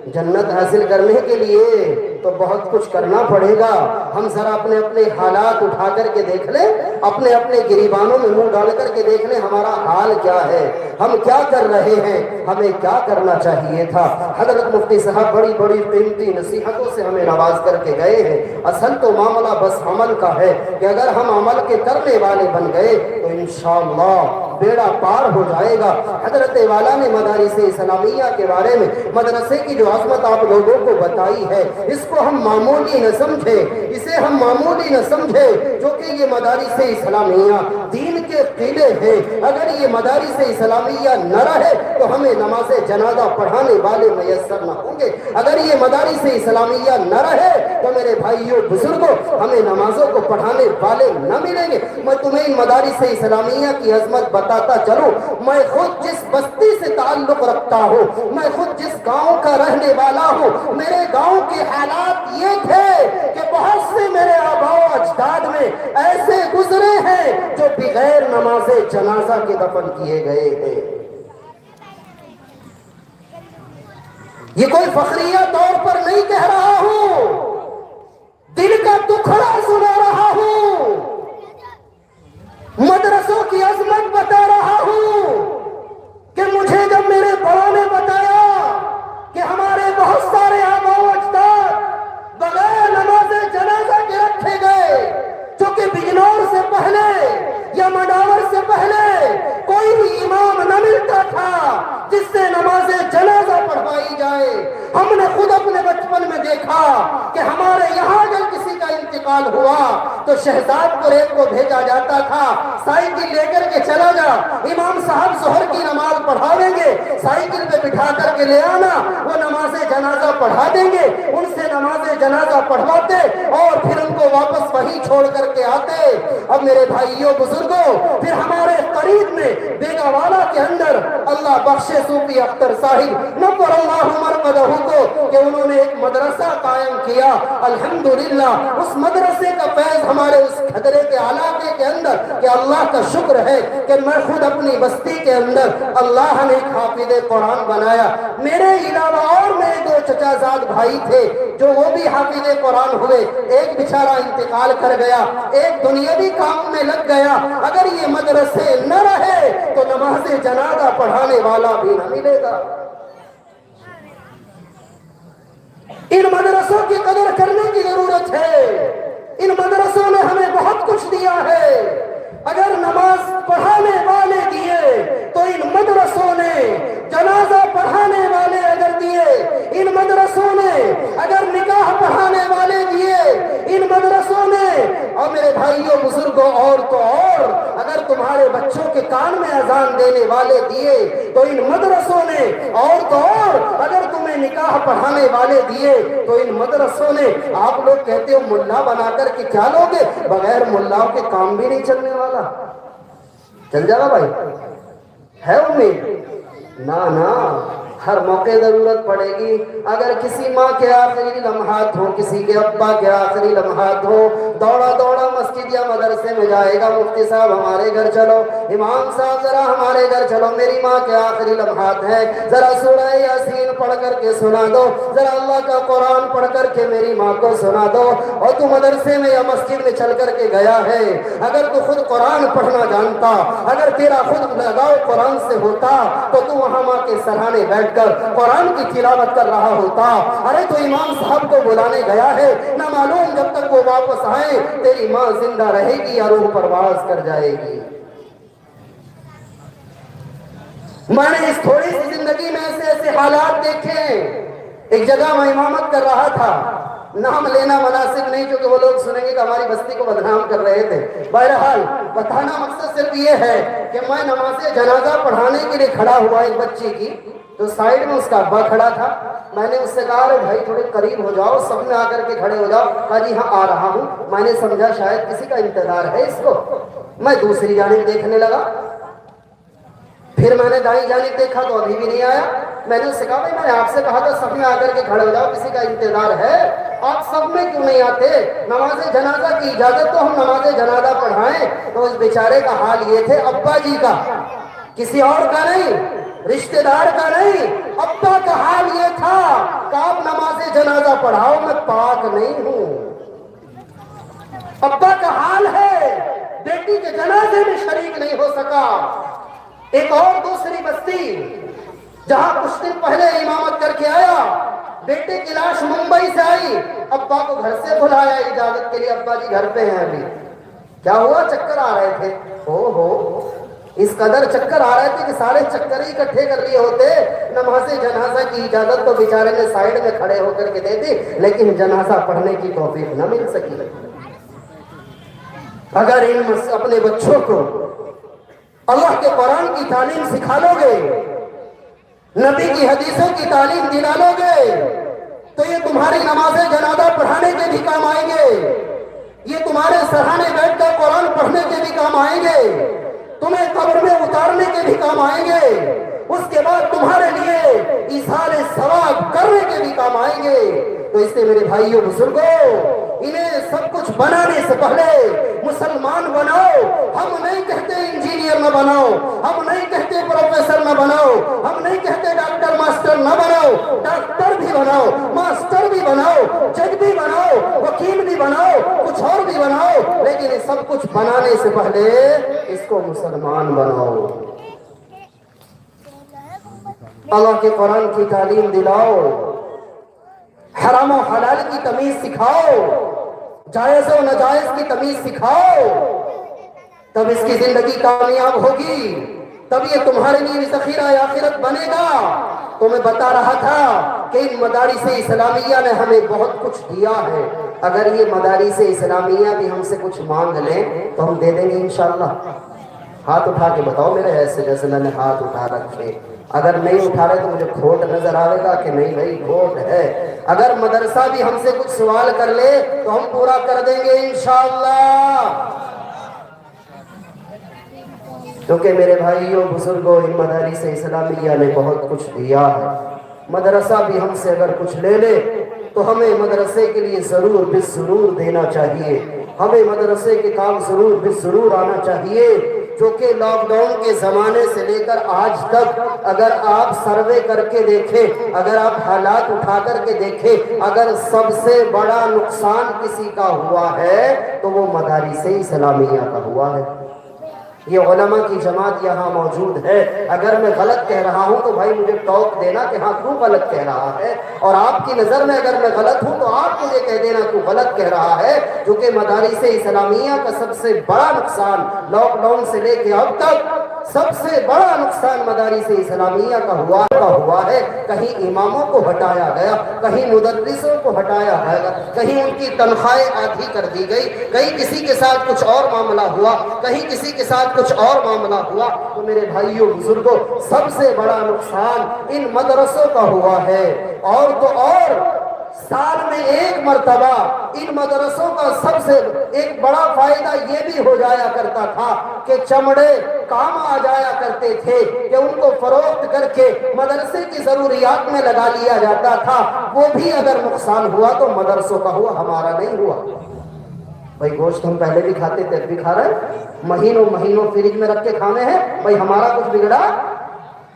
जन्नत हासिल करने के लिए तो बहुत कुछ करना पड़ेगा। हम जरा अपने अपने हालात उठा करके देख लें, अपने अपने गिरीबानों में मुंह डाल करके देख लें हमारा हाल क्या है, हम क्या कर रहे हैं, हमें क्या करना चाहिए था। हजरत मुफ्ती साहब बड़ी बड़ी कीमती नसीहतों से हमें नवाज करके गए हैं। असल तो मामला बस अमल का है कि अगर हम अमल के करने वाले बन गए तो इंशाअल्लाह बेड़ा पार हो जाएगा। हजरत वाला ने मदारिस इस्लामिया के बारे में मदरसे की जो अजमत आप लोगों को बताई है, इसको हम मामूली न समझे, इसे हम मामूली न समझे, जो कि ये मदारिस इस्लामिया दीन के किले हैं। अगर ये मदारिस इस्लामिया न रहे तो हमें नमाज जनाजा पढ़ाने वाले मैसर न होंगे। अगर ये मदारिस इस्लामिया न रहे तो मेरे भाइयों बुजुर्गों हमें नमाजों को पढ़ाने वाले न मिलेंगे। मैं तुम्हें इन मदारिस इस्लामिया की अजमत बताता चलूं। मैं खुद जिस बस्ती से ताल्लुक रखता हूँ, मैं खुद जिस गांव का रहने वाला हूँ, मेरे गांव के हालात ये थे कि बहुत से मेरे आबाओ अजदाद में ऐसे गुजरे हैं जो बगैर नमाजे जनाजा के दफन किए गए हैं। ये कोई फखरिया तौर पर नहीं कह रहा हूं, दिल का दुखड़ा सुना रहा हूं, मदरसों की अजमत बता रहा हूं कि मुझे जब मेरे बड़ों ने बताया कि हमारे बहुत सारे आबाओ अजदाद बगैर नमाज़े जनाजा के रखे गए, जो कि बिजनौर से पहले या मडावर से पहले कोई भी इमाम न मिलता था जिससे नमाज़े जनाजा पढ़वाई जाए। हमने खुद अपने बचपन में देखा कि हमारे यहाँ अगर किसी का इंतकाल हुआ तो शहजादपुर एक को भेजा जाता था, साइकिल लेकर के चला जा, इमाम साहब जोहर की नमाज पढ़ावेंगे, साइकिल पे बिठा करके ले आना, वो नमाज़े जनाजा पढ़ा देंगे। उनसे नमाज़े जनाजा पढ़वाते और फिर उनको वापस वहीं छोड़ करके आते। अब मेरे भाइयों बुजुर्गों, फिर हमारे करीब में बेगावाला के अंदर अल्लाह बख्शे सूफी अख्तर साहिब नव्वरल्लाहु मरकदहू को कि उन्होंने एक मदरसा कायम किया। अल्हम्दुलिल्लाह उस मदरसे का फैज हमारे उस खतरे के इलाके के अंदर कि अल्लाह का शुक्र है कि मैं खुद अपनी बस्ती के अंदर अल्लाह ने हाफिज कुरान बनाया। मेरे अलावा और मेरे दो चचाजाद भाई थे जो वो भी हाफिज कुरान हुए। एक बेचारा इंतकाल कर गया, एक दुनियावी काम में लग गया। अगर ये मदरसे न रहे तो नमाज़े जनाजा पढ़ाने वाला भी न मिलेगा। इन मदरसों की कदर करने की जरूरत है। इन मदरसों ने हमें बहुत कुछ दिया है। अगर नमाज पढ़ाने वाले दिए तो इन मदरसों ने, जनाजा पढ़ाने वाले अगर दिए, इन मदरसों ने अगर निकाह पढ़ाने वाले दिए, इन मदरसों ने, और मेरे भाइयों बुजुर्गों और तो और अगर तुम्हारे बच्चों के कान में अजान देने वाले दिए तो इन मदरसों ने, और तो और अगर तुम्हें निकाह पढ़ाने वाले दिए तो इन मदरसों ने। आप लोग कहते हो मुल्ला बनाकर के क्या लोगे, बगैर मुल्लाओं के काम भी नहीं चलने वाला। चल जाएगा भाई, है उम्मीद? ना ना, हर मौके जरूरत पड़ेगी। अगर किसी माँ के आखिरी लम्हात हो, किसी के अब्बा के आखिरी लम्हात हो, दौड़ा दौड़ा मस्जिद या मदरसे में जाएगा, मुफ्ती साहब हमारे घर चलो, इमाम साहब जरा हमारे घर चलो, मेरी माँ के आखिरी लम्हात हैं, जरा सूरह यासीन पढ़ करके सुना दो, जरा अल्लाह का कुरान पढ़ करके मेरी माँ को सुना दो। और तू मदरसे में या मस्जिद में चल करके गया है, अगर तू खुद कुरान पढ़ना जानता, अगर तेरा खुद लगाव कुरान से होता तो तू वहां माँ के सराहने बैठ कर कुरान की तिलावत कर रहा होता। अरे तो इमाम साहब को बुलाने गया है, ना मालूम जब तक वो वापस आए तेरी माँ जिंदा रहेगी या रूह परवाज कर जाएगी। मैंने इस थोड़ी सी जिंदगी में ऐसे ऐसे हालात देखे। एक जगह मैं इमामत कर रहा था, नाम लेना मुनासिब नहीं क्योंकि वो लोग सुनेंगे कि हमारी बस्ती को बदनाम कर रहे थे। बहरहाल बताना मकसद सिर्फ ये है कि मैं नमाज़े जनाजा पढ़ाने के लिए खड़ा हुआ एक बच्ची की, तो साइड में उसका अब्बा खड़ा था। मैंने उससे कहा अरे भाई थोड़े करीब हो जाओ, सब में आकर के खड़े हो जाओ। कहा जी हाँ आ रहा हूँ। मैंने समझा शायद किसी का इंतजार है इसको। मैं दूसरी जानिब देखने लगा, फिर मैंने दाई जानिब देखा तो अभी भी नहीं आया। میں نے اسے کہا بھائی میں نے آپ سے کہا تھا سب میں آ کر کے کھڑے ہو جاؤ، کسی کا انتظار ہے، آپ سب میں کیوں نہیں آتے؟ نماز جنازہ کی اجازت تو ہم نماز جنازہ پڑھائیں۔ تو اس بیچارے کا حال یہ تھے، ابا جی کا، کسی اور کا نہیں، رشتہ دار کا نہیں، ابا کا حال یہ تھا کہ آپ نماز جنازہ پڑھاؤ، میں پاک نہیں ہوں۔ ابا کا حال ہے بیٹی کے جنازے میں شریک نہیں ہو سکا۔ ایک اور دوسری بستی جہاں کچھ دن پہلے امامت کر کے آیا، بیٹے کی لاش ممبئی سے آئی، ابا کو گھر سے بلایا اجازت کے لیے، ابا جی گھر پہ ہیں ابھی۔ کیا ہوا؟ چکر آ رہے تھے۔ اس قدر چکر آ رہے تھے کہ سارے چکر ہی اکٹھے کر لیے ہوتے، نماز جنازہ کی اجازت تو بیچارے نے سائیڈ میں کھڑے ہو کر کے دے دی، لیکن جنازہ پڑھنے کی توفیق نہ مل سکی۔ اگر اپنے بچوں کو اللہ کے قرآن کی تعلیم سکھا لو گے، نبی کی حدیثوں کی تعلیم دلا لو گے، تو یہ تمہاری نماز جنازہ پڑھانے کے بھی کام آئیں گے، یہ تمہارے سرہانے بیٹھ کر قرآن پڑھنے کے بھی کام آئیں گے، تمہیں قبر میں اتارنے کے بھی کام آئیں گے، اس کے بعد تمہارے لیے ایصال ثواب کرنے کے بھی کام آئیں گے۔ تو اس سے میرے بھائیوں بزرگوں، انہیں سب کچھ بنانے سے پہلے مسلمان بناؤ۔ ہم نہیں کہتے انجینئر نہ بناؤ، ہم نہیں کہتے پروفیسر نہ بناؤ، ہم نہیں کہتے ڈاکٹر ماسٹر نہ بناؤ، ڈاکٹر بھی بناؤ، ماسٹر بھی بناؤ، جج بھی بناؤ، وکیل بھی بناؤ، کچھ اور بھی بناؤ، لیکن یہ سب کچھ بنانے سے پہلے اس کو مسلمان بناؤ۔ اللہ کے قرآن کی تعلیم دلاؤ، حرام و حلال کی تمیز سکھاؤ، جائز و ناجائز کی تمیز سکھاؤ، تب اس کی زندگی کامیاب ہوگی، تب یہ تمہارے لیے ذخیرہ آخرت بنے گا۔ تو میں بتا رہا تھا کہ ان مدارس اسلامیہ نے ہمیں بہت کچھ دیا ہے، اگر یہ مدارس اسلامیہ بھی ہم سے کچھ مانگ لیں تو ہم دے دیں گے انشاءاللہ۔ ہاتھ اٹھا کے بتاؤ میرے ایسے جیسے میں نے ہاتھ اٹھا رکھے۔ اگر نہیں اٹھا رہے تو مجھے کھوٹ نظر آئے گا کہ نہیں بھائی کھوٹ ہے۔ اگر مدرسہ بھی ہم سے کچھ سوال کر لے تو ہم پورا کر دیں گے انشاءاللہ۔ کیونکہ میرے بھائیوں بزرگوں، ان مدارس اسلامیہ نے بہت کچھ دیا ہے۔ مدرسہ بھی ہم سے اگر کچھ لے لے تو ہمیں مدرسے کے لیے ضرور بالضرور دینا چاہیے، ہمیں مدرسے کے کام ضرور بالضرور آنا چاہیے۔ جو کہ لاک ڈاؤن کے زمانے سے لے کر آج تک اگر آپ سروے کر کے دیکھیں، اگر آپ حالات اٹھا کر کے دیکھیں، اگر سب سے بڑا نقصان کسی کا ہوا ہے تو وہ مدارس اسلامیہ کا ہوا ہے۔ یہ علماء کی جماعت یہاں موجود ہے، اگر میں غلط کہہ رہا ہوں تو بھائی مجھے ٹوک دینا کہ ہاں تو غلط کہہ رہا ہے، اور آپ کی نظر میں اگر میں غلط ہوں تو آپ مجھے کہہ دینا تو غلط کہہ رہا ہے۔ جو کہ مدارس اسلامیہ کا سب سے بڑا نقصان لاک ڈاؤن سے لے کے اب تک سب سے بڑا نقصان مدارس اسلامیہ کا ہوا ہے۔ کہیں اماموں کو ہٹایا گیا، کہیں مدرسوں کو ہٹایا گیا، کہیں ان کی تنخواہیں آدھی کر دی گئی، کہیں کسی کے ساتھ کچھ اور معاملہ ہوا، کہیں کسی کے ساتھ کچھ اور معاملہ ہوا۔ تو میرے بھائیوں بزرگوں، سب سے بڑا نقصان ان مدرسوں کا ہوا ہے۔ اور تو اور سال میں ایک مرتبہ ان مدرسوں کا سب سے ایک بڑا فائدہ یہ بھی ہو جایا کرتا تھا کہ چمڑے کام آ جایا کرتے تھے کہ ان کو فروخت کر کے مدرسے کی ضروریات میں لگا لیا جاتا تھا۔ وہ بھی اگر نقصان ہوا تو مدرسوں کا ہوا، ہمارا نہیں ہوا۔ بھائی گوشت ہم پہلے بھی کھاتے تھے، اب بھی کھا رہے ہیں، مہینوں مہینوں فریج میں رکھ کے کھانے ہیں، بھائی ہمارا کچھ بگڑا؟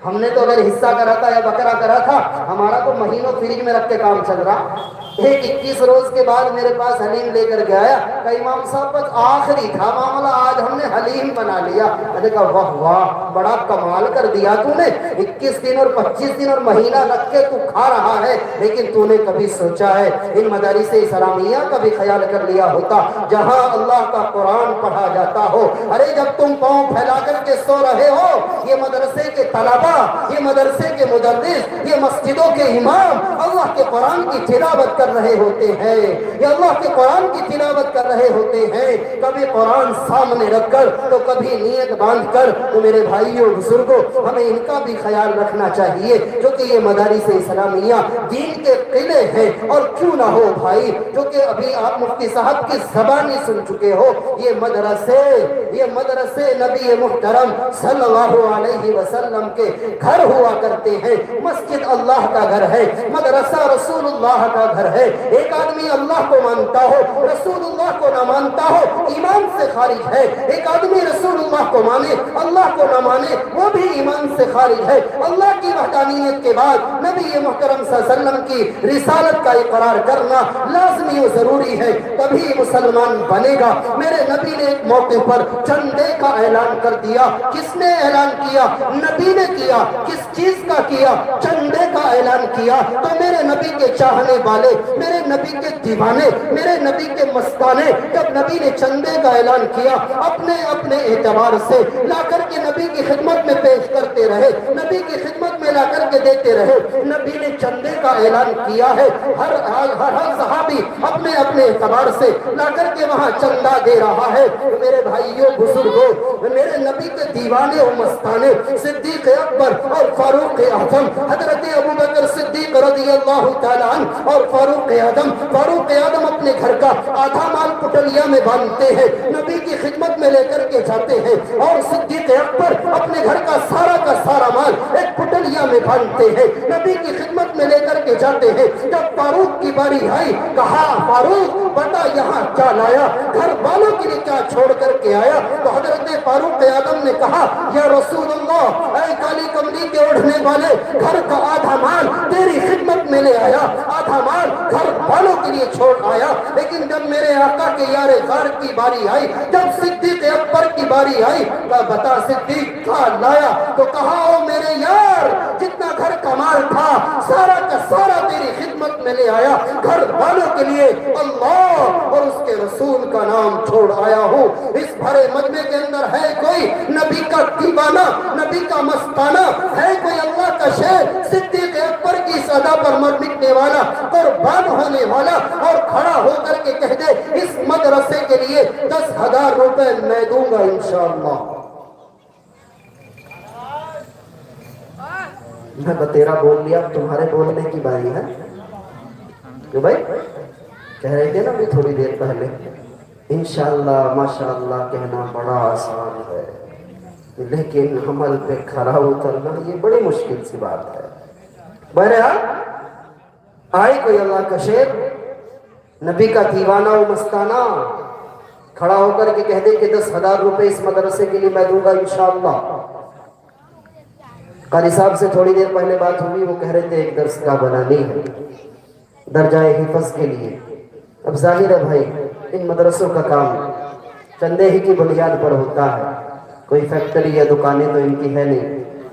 ہم نے تو اگر حصہ کرا تھا یا بکرا کرا تھا، ہمارا تو مہینوں فریج میں رکھ کے کام چل رہا۔ ایک 21 روز کے بعد میرے پاس حلیم لے کر گیا کہ امام صاحب بس آخری تھا معاملہ، آج ہم نے حلیم بنا لیا۔ میں نے کہا واہ واہ، بڑا کمال کر دیا تو نے، 21 دن اور 25 دن اور مہینہ رکھ کے تو کھا رہا ہے، لیکن تو نے کبھی سوچا ہے ان مدارس اسلامیہ کا بھی خیال کر لیا ہوتا جہاں اللہ کا قرآن پڑھا جاتا ہو؟ ارے جب تم پاؤں پھیلا کر کے سو رہے ہو، یہ مدرسے کے طلبہ، یہ مدرسے کے مدرس، یہ مسجدوں کے امام اللہ کے قرآن کی تلاوت کر رہے ہوتے ہیں، یہ اللہ کے قرآن کی تلاوت کر رہے ہوتے ہیں، کبھی قرآن سامنے رکھ کر تو کبھی نیت باندھ کر۔ تو میرے بھائیوں بزرگوں، ہمیں ان کا بھی خیال رکھنا چاہیے، جو کہ یہ مدارس اسلامیہ دین کے قلعے ہیں۔ اور کیوں نہ ہو بھائی، جو کہ ابھی آپ مفتی صاحب کی زبانی سن چکے ہو، یہ مدرسے نبی محترم صلی اللہ علیہ وسلم کے घर हुआ करते हैं। मस्जिद अल्लाह का घर है, मदरसा रसूलुल्लाह का घर है। एक आदमी अल्लाह को मानता हो, रसूलुल्लाह को ना मानता हो, ईमान से खारिज है। एक आदमी रसूलुल्लाह को माने, अल्लाह को ना माने, वो भी ईमान से खारिज है। अल्लाह की वहदानियत के बाद नबी मुहतरम सल्लल्लाहु अलैहि वसल्लम की रिसालत का इकरार करना लाजमी और जरूरी है, तभी मुसलमान बनेगा। मेरे नबी ने एक मौके पर चंदे का ऐलान कर दिया। किसने ऐलान किया? नबी ने किया। किस चीज का किया? चंदे का ऐलान किया। तो मेरे नबी के चाहने वाले, मेरे नबी के दीवाने, मेरे नबी के मस्ताने, जब नबी ने चंदे का ऐलान किया, अपने अपने एतबार से लाकर के नबी की खिदमत में पेश करते रहे, नबी की खिदमत में लाकर के देते रहे। नबी ने चंदे का ऐलान किया है। हर सहाबी अपने अपने एतबार से लाकर के वहां चंदा दे रहा है। मेरे भाइयों बुजुर्गों, मेरे नबी के दीवाने और मस्ताने सिद्दीक अकबर और फारूक आजम, हजरत अबू बकर सिद्दीक रज़ियल्लाहु तआला अन्हु और फारूक आदम अपने घर का आधा माल पुटलिया में बांधते हैं, नबी की खिदमत में लेकर के जाते हैं। और सिद्दीक अकबर अपने घर का सारा माल एक पुटलिया में बांधते हैं, नबी की खिदमत में लेकर के जाते हैं। जब फारूक की बारी आई, कहा फारूक बता यहाँ क्या लाया, घर वालों के लिए क्या छोड़ करके आया? तो हजरत फारूक आदम ने कहा, या रसूलुल्लाह, ऐ काली कमली के ओढ़ने वाले, घर का आधा माल तेरी खिदमत में ले आया, आधा माल घर वालों के लिए छोड़ आया। लेकिन जब मेरे आका के यारे गार की बारी आई, जब सिद्दीक अकबर की बारी आई, तो बता सिद्दीक क्या लाया? तो कहा, ओ मेरे यार, जितना घर का माल था सारा का सारा तेरी खिदमत में ले आया, घर वालों के लिए अल्लाह और उसके रसूल का नाम छोड़ आया हूँ। इस भरे मजमे के अंदर है कोई नबी का दीवाना, नबी का मस्ताना, है कोई अल्लाह का शेर, सिद्दीक अकबर की सदा पर मर मिटने वाला, कुर्बान होने वाला, और खड़ा होकर के कह दे, इस मदरसे के लिए 10,000 रुपए मैं दूंगा इंशाअल्लाह। मैं बतेरा बोल लिया, तुम्हारे बोलने की बारी है। क्यों भाई? कह रहे थे ना अभी थोड़ी देर पहले, इंशाअल्लाह माशाअल्लाह कहना बड़ा आसान है, लेकिन अमल पे खरा उतरना ये बड़ी मुश्किल सी बात है। बहरहाल आए कोई अल्लाह का शेर, नबी का दीवाना और मस्ताना, खड़ा होकर के कह दे कि 10,000 रुपए इस मदरसे के लिए मैं दूंगा इंशाअल्लाह। कारी साहब से थोड़ी देर पहले बात हुई, वो कह रहे थे एक दरसगाह बनानी है दर्जाए हिफज के लिए। अब जाहिर है भाई, इन मदरसों का काम चंदे ही की बुनियाद पर होता है, कोई फैक्ट्री या दुकानें तो इनकी है नहीं।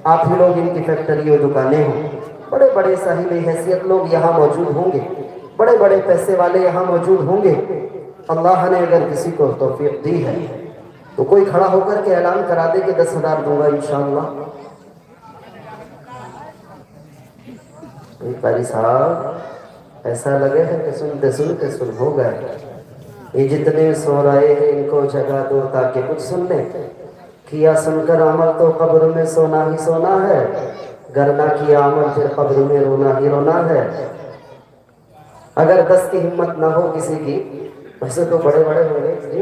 आप ही लोग इनकी फैक्ट्री और दुकानें हो, बड़े बड़े साहिब हैसियत लोग यहाँ मौजूद होंगे, बड़े बड़े पैसे वाले यहाँ मौजूद होंगे। अल्लाह ने अगर किसी को तौफीक दी है तो कोई खड़ा होकर के ऐलान करा दे कि 10,000 दूंगा इंशाअल्लाह। पारी साहब ऐसा लगे है कि सुनते सुनते सुन हो गए। ये जितने सो रहे हैं इनको जगा दो ताकि कुछ सुन ले। किया सुनकर अमल तो कब्र में सोना ही सोना है, गर ना किया अमल फिर कब्र में रोना ही रोना है। अगर 10 की हिम्मत ना हो किसी की, वैसे तो बड़े बड़े होंगे जी,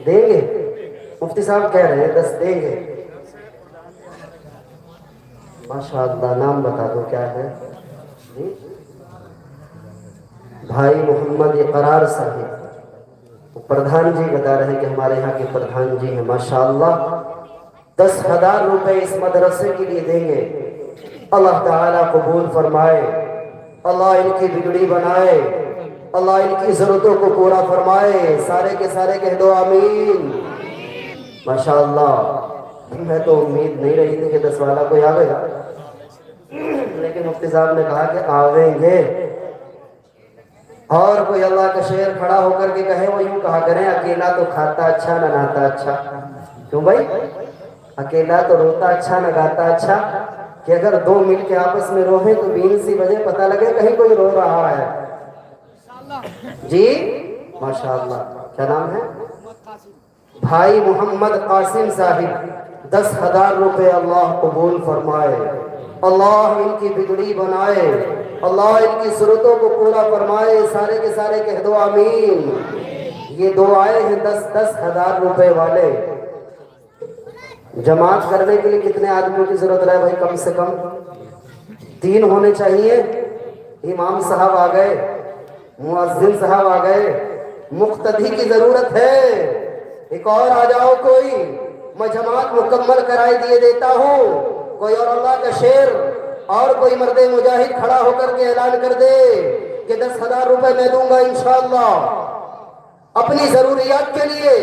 देंगे। मुफ्ती साहब कह रहे हैं 10 देंगे। माशाअल्लाह, नाम बता दो क्या है जी? भाई मोहम्मद इकरार साहिब, प्रधान जी बता रहे हैं कि हमारे यहाँ के प्रधान जी हैं माशाअल्लाह। 10,000 रुपए इस मदरसे के लिए देंगे। अल्लाह ताला कबूल फरमाए, अल्लाह इनकी बिगड़ी बनाए, अल्लाह इनकी जरूरतों को पूरा फरमाए। सारे के सारे कह दो आमीन। माशाअल्लाह, मैं तो उम्मीद नहीं रही थी कि 10 वाला कोई आवेगा, लेकिन मुफ्ती साहब ने कहा कि आवेंगे। और कोई अल्लाह का शेर खड़ा होकर के कहे, वो यूं कहा करें, अकेला तो खाता अच्छा न नहाता अच्छा। क्यों भाई? अकेला तो रोता अच्छा न गाता अच्छा, कि अगर 2 मिल के आपस में रोहे तो बीन सी वजह पता लगे कहीं कोई रो रहा है जी। माशाअल्लाह, क्या नाम है? भाई मोहम्मद कासिम साहिब, 10,000 रुपए अल्लाह कबूल फरमाए, अल्लाह इनकी बिगड़ी बनाए, अल्लाह इनकी जरूरतों को पूरा फरमाए। सारे के सारे कह दो आमीन। ये 2 आए हैं 10,000 रुपए वाले। जमात करने के लिए कितने आदमियों की जरूरत है भाई? कम से कम 3 होने चाहिए। इमाम साहब आ गए, मुअज्जिन साहब आ गए, मुक्तदी की जरूरत है। एक और आ जाओ कोई, मैं जमात मुकम्मल कराए दिए देता हूँ। कोई और अल्लाह का शेर और कोई मर्द मुजाहिद खड़ा होकर के ऐलान कर दे कि 10,000 रुपए मैं दूंगा इंशाअल्लाह, अपनी जरूरियात के लिए,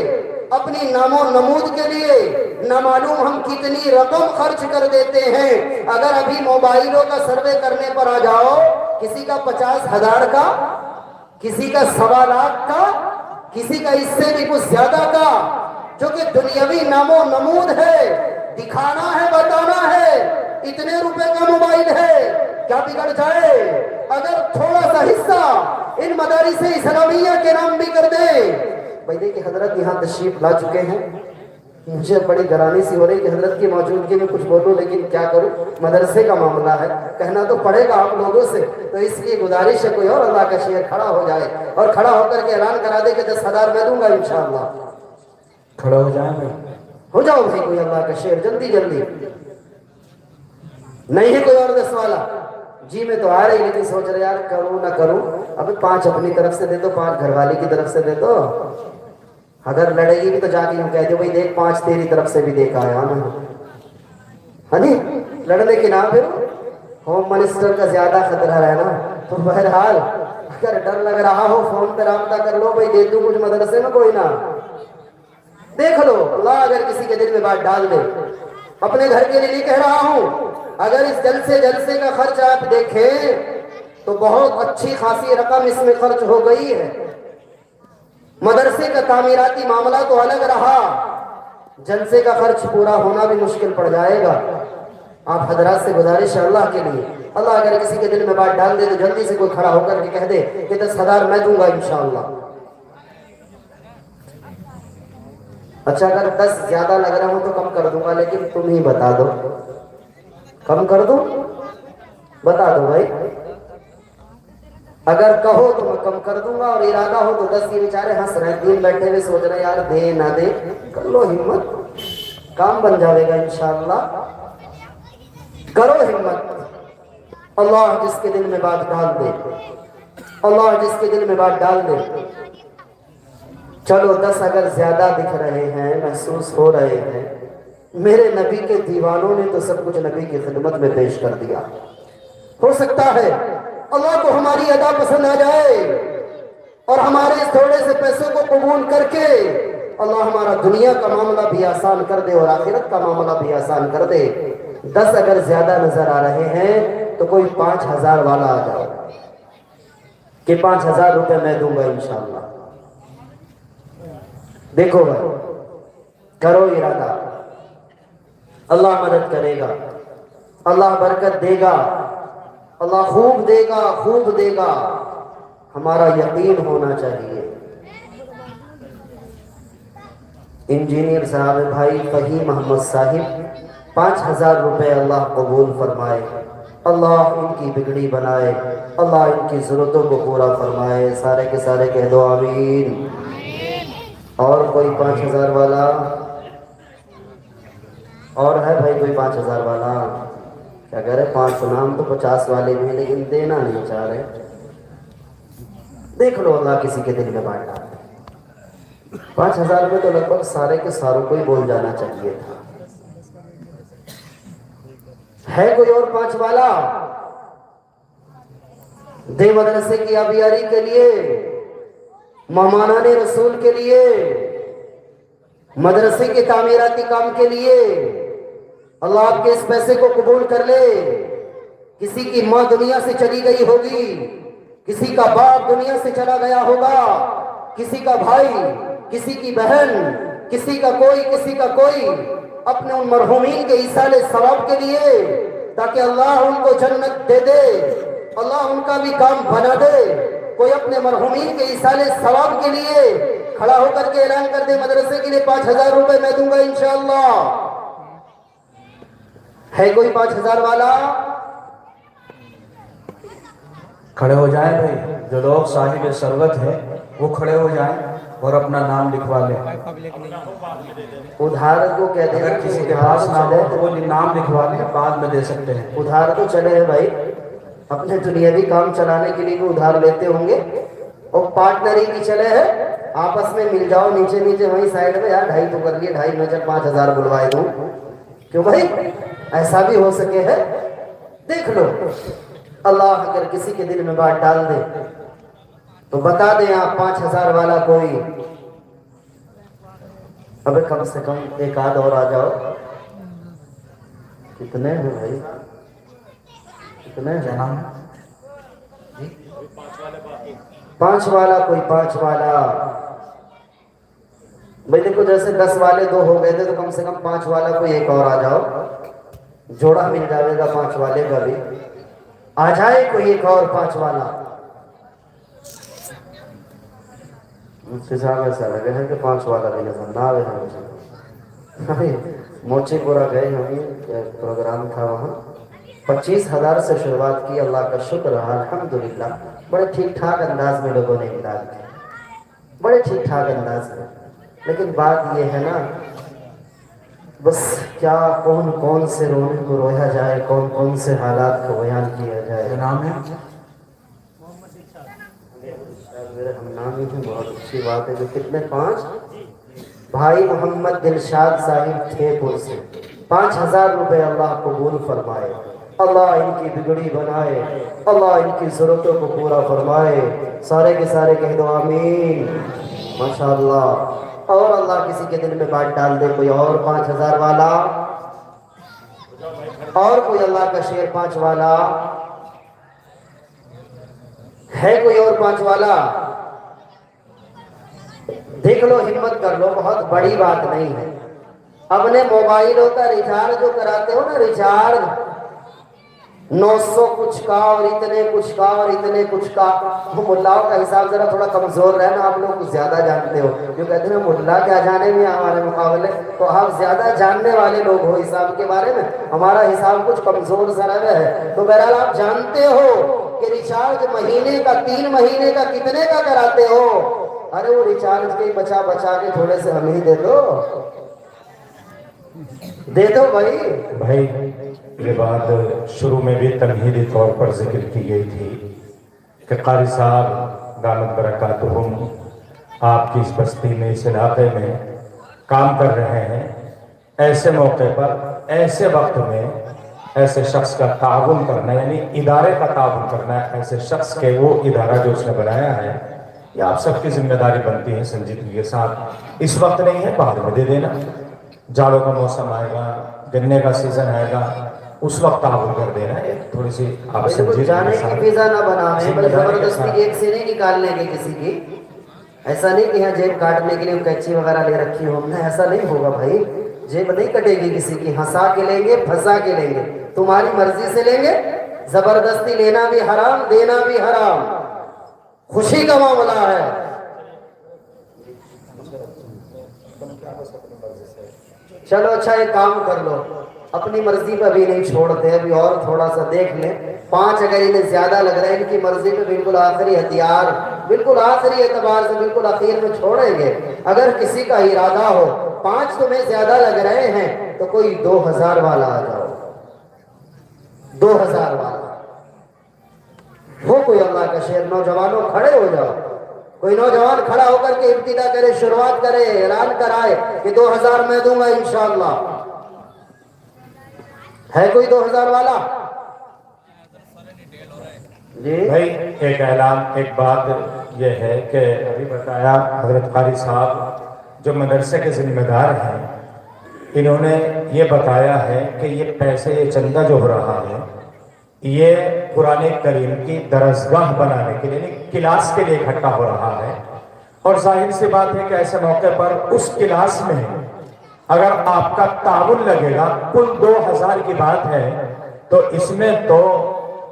अपनी नामो नमूद के लिए। न मालूम हम कितनी रकम खर्च कर देते हैं। अगर अभी मोबाइलों का सर्वे करने पर आ जाओ, किसी का 50,000 का, किसी का 1.25 लाख का, किसी का इससे भी कुछ ज्यादा का, जो कि दुनियावी नामो नमूद है, दिखाना है, बताना है, इतने रुपए का मोबाइल है, क्या बिगड़ जाए अगर थोड़ा सा हिस्सा इन मदारिस इस्लामिया के नाम भी कर दे। भाई देखिए हजरत यहाँ तशरीफ ला चुके हैं, मुझे बड़ी गरानी सी हो रही कि हजरत की मौजूदगी में कुछ बोलूं, लेकिन क्या करूं, मदरसे का मामला है, कहना तो पड़ेगा आप लोगों से। तो इसलिए गुजारिश है कोई और अल्लाह का शेर खड़ा हो जाए और खड़ा होकर के ऐलान करा दे कि 10,000 मैं दूंगा इंशाअल्लाह। खड़ा हो जाए भाई, हो जाओ भाई कोई अल्लाह का शेर, जल्दी जल्दी। नहीं है कोई और 10 वाला? जी मैं तो आ रही, लेकिन सोच रहे यार करूं ना करूं। अबे 5 अपनी तरफ से दे दो, 5 घरवाली की तरफ से दे दो। अगर लड़ेगी भी तो जाके यूं कह दो भाई देख 5 तेरी तरफ से भी देखा आया ना, है नी? लड़ने के नाम फिर होम मिनिस्टर का ज्यादा खतरा है ना। तो बहरहाल अगर डर लग रहा हो फोन पे राब्ता कर लो, भाई दे दूं कुछ मदरसे में, कोई ना देख लो। अल्लाह अगर किसी के दिल में बात डाल दे, अपने घर के लिए नहीं कह रहा हूं, अगर इस जलसे का खर्च आप देखें तो बहुत अच्छी खासी रकम इसमें खर्च हो गई है। मदरसे का तामीराती मामला तो अलग रहा, जलसे का खर्च पूरा होना भी मुश्किल पड़ जाएगा। आप हजरात से गुजारिश है अल्लाह के लिए, अल्लाह अगर किसी के दिल में बात डाल दे तो जल्दी से कोई खड़ा होकर के कह दे कि 10,000 मैं दूंगा इंशाअल्लाह। अच्छा अगर 10 ज्यादा लग रहा हो तो कम कर दूंगा, लेकिन तुम ही बता दो, कम कर दो, बता दो भाई। अगर कहो तो मैं कम कर दूंगा, और इरादा हो तो 10। ये बेचारे हंस रहे, दिन बैठे हुए सोच रहे यार दे ना दे, कर लो हिम्मत, काम बन जाएगा इंशाअल्लाह। करो हिम्मत, अल्लाह जिसके दिल में बात डाल दे, अल्लाह जिसके दिल में बात डाल दे। चलो 10 अगर ज्यादा दिख रहे हैं, महसूस हो रहे हैं, मेरे नबी के दीवानों ने तो सब कुछ नबी की खिदमत में पेश कर दिया। हो सकता है अल्लाह को हमारी अदा पसंद आ जाए और हमारे इस थोड़े से पैसों को कबूल करके अल्लाह हमारा दुनिया का मामला भी आसान कर दे और आखिरत का मामला भी आसान कर दे। 10 अगर ज्यादा नजर आ रहे हैं तो कोई 5,000 वाला आ जाओ कि 5,000 रुपए मैं दूंगा इंशाअल्लाह। देखो भाई, करो इरादा, अल्लाह मदद करेगा, अल्लाह बरकत देगा, अल्लाह खूब देगा, खूब देगा, हमारा यकीन होना चाहिए। इंजीनियर साहब भाई फहीम अहमद साहिब 5,000 रुपए अल्लाह कबूल फरमाए, अल्लाह इनकी बिगड़ी बनाए, अल्लाह इनकी जरूरतों को पूरा फरमाए। सारे के सारे कह दो आमीन। और कोई 5,000 वाला और है भाई? कोई 5,000 वाला? क्या कह रहे? 5 नाम तो 50 वाले भी, लेकिन देना नहीं चाह रहे। देख लो अल्लाह किसी के दिल में बांट डाले। 5,000 में तो लगभग सारे के सारों को ही बोल जाना चाहिए था। है कोई और 5 वाला? दे मदरसे की आबियारी के लिए, मेहमानाने रसूल के लिए, मदरसे के तामीराती काम के लिए। अल्लाह आपके इस पैसे को कबूल कर ले। किसी की माँ दुनिया से चली गई होगी, किसी का बाप दुनिया से चला गया होगा, किसी का भाई, किसी की बहन, किसी का कोई अपने उन मरहूमीन के इसाले सवाब के लिए, ताकि अल्लाह उनको जन्नत दे दे, अल्लाह उनका भी काम बना दे। कोई अपने मरहूमीन के इसाले सवाब के लिए खड़ा होकर के ऐलान कर दे मदरसे के लिए 5,000 रुपए मैं दूंगा इंशाअल्लाह। है कोई 5,000 वाला? खड़े हो जाए भाई, जो लोग साहिब सरवत है वो खड़े हो जाए। اور اپنا نام لکھوا لیں. ادھار کو کہتے ہیں اگر کسی کے پاس نہ ہو تو وہ نام لکھوا لیں, بعد میں دے سکتے ہیں. ادھار تو چلے ہیں بھائی, اپنے دنیاوی کام چلانے کے لیے بھی ادھار لیتے ہوں گے, اور پارٹنری بھی چلے ہیں, آپس میں مل جاؤ نیچے نیچے وہیں سائڈ میں, یار 2.5 تو کر لیے, 2.5 میں چل 5,000 بلوائے دوں, کیوں بھائی ایسا بھی ہو سکے ہے. دیکھ لو, اللہ اگر کسی کے دل میں بات ڈال دے تو بتا دیں آپ 5,000 والا کوئی, ابے کم سے کم ایک آدھ اور آ جاؤ. کتنے ہیں بھائی, کتنے ہیں؟ 5 والا کوئی, 5 والا بھائی. دیکھو جیسے 10 والے 2 ہو گئے تھے, تو کم سے کم 5 والا کوئی ایک اور آ جاؤ, جوڑا مل جائے گا 5 والے کا بھی. آ جائے کوئی ایک اور 5 والا. مجھے صاحب ایسا لگے ہے کہ 5 والا بھی نہ آئے ہیں. موچی پورا گئے ہمیں, پروگرام تھا وہاں, 25,000 سے شروعات کی. اللہ کا شکر رہا الحمدللہ, بڑے ٹھیک ٹھاک انداز میں لوگوں نے امداد کی, بڑے ٹھیک ٹھاک انداز میں. لیکن بات یہ ہے نا, بس کیا کون کون سے رونے کو رویا جائے, کون کون سے حالات کو بیان کیا جائے. نام ہے میرے ہم نامی ہیں, بہت اچھی بات ہے. جو کتنے 5 بھائی محمد دلشاد صاحب تھے پور سے, 5,000 روپے اللہ قبول فرمائے. اللہ ان کی بگڑی بنائے, اللہ ان کی ضرورتوں کو پورا فرمائے. سارے کے سارے کہہ دو آمین, ماشاءاللہ. اور اللہ کسی کے دل میں بات ڈال دے, کوئی اور 5,000 والا, اور کوئی اللہ کا شیر 5 والا ہے, کوئی اور 5 والا. دیکھ لو, ہمت کر لو, بہت بڑی بات نہیں ہے. اپنے موبائلوں کا ریچارج جو کراتے ہو نا, ریچارج 900 کچھ کا اور اتنے کچھ کا اور اتنے کچھ کا. وہ ملاؤں کا حساب ذرا تھوڑا کمزور رہنا, آپ لوگ کچھ زیادہ جانتے ہو. جو کہتے ہیں ملا کیا جانے میں ہمارے مقابلے, تو آپ زیادہ جاننے والے لوگ ہو حساب کے بارے میں. ہمارا حساب کچھ کمزور ذرا ہے. تو بہرحال آپ جانتے ہو کہ ریچارج مہینے کا 3 مہینے کا کتنے کا کراتے ہو. ارے وہ ریچارج کے بچا بچا کے تھوڑے سے ہم ہی دے دو, دے دو بھائی. بھائی یہ بات شروع میں بھی تمہیدی طور پر ذکر کی گئی تھی کہ قاری صاحب دامت برکاتہم آپ کی اس بستی میں, اس علاقے میں کام کر رہے ہیں. ایسے موقع پر, ایسے وقت میں ایسے شخص کا تعاون کرنا, یعنی ادارے کا تعاون کرنا, ایسے شخص کے وہ ادارہ جو اس نے بنایا ہے, یہ آپ سب کی ذمہ داری بنتی ہے سنجیدگی کے ساتھ. اس وقت نہیں ہے, بعد میں دے دینا. جاڑوں کا موسم آئے گا, گنے کا سیزن آئے گا, اس وقت تعاون کر دینا. ایک تھوڑی سی آپ سنجیدگی جانے کے کی ساتھ, ویزا نہ بنائیں, بلکہ زبردستی ایک سے نہیں نکالنے کی کسی کی. ایسا نہیں کہ یہاں جیب کاٹنے کے لیے کینچی وغیرہ لے رکھی ہو ہم نے, ایسا نہیں ہوگا بھائی. جیب نہیں کٹے گی کسی کی, ہنسا کے لیں گے, پھنسا کے لیں گے, تمہاری مرضی سے لیں گے. زبردستی لینا بھی حرام, دینا بھی حرام. خوشی کا معاملہ ہے. چلو اچھا ایک کام کر لو, اپنی مرضی پہ بھی نہیں چھوڑتے, ابھی اور تھوڑا سا دیکھ لیں. 5 اگر انہیں زیادہ لگ رہا ہے, ان کی مرضی پہ بالکل آخری ہتھیار, بالکل آخری اعتبار سے بالکل اخیر میں چھوڑیں گے. اگر کسی کا ارادہ ہو 5 تمہیں زیادہ لگ رہے ہیں تو کوئی 2,000 والا آ جاؤ, 2,000 والا ہو کوئی اللہ کا شیر. نوجوانوں کھڑے ہو جاؤ, کوئی نوجوان کھڑا ہو کر کے ابتدا کرے, شروعات کرے, اعلان کرائے کہ 2,000 میں دوں گا انشاءاللہ. ہے کوئی 2,000 والا؟ جی بھائی ایک اعلان, ایک بات یہ ہے کہ ابھی بتایا حضرت قاری صاحب جو مدرسے کے ذمہ دار ہیں, انہوں نے یہ بتایا ہے کہ یہ پیسے, یہ چندہ جو ہو رہا ہے, یہ قرآن کریم کی درسگاہ بنانے کے لیے, یعنی کلاس کے لیے اکٹھا ہو رہا ہے. اور ظاہر سی بات ہے کہ ایسے موقع پر اس کلاس میں اگر آپ کا تعاون لگے گا, کل 2,000 کی بات ہے, تو اس میں تو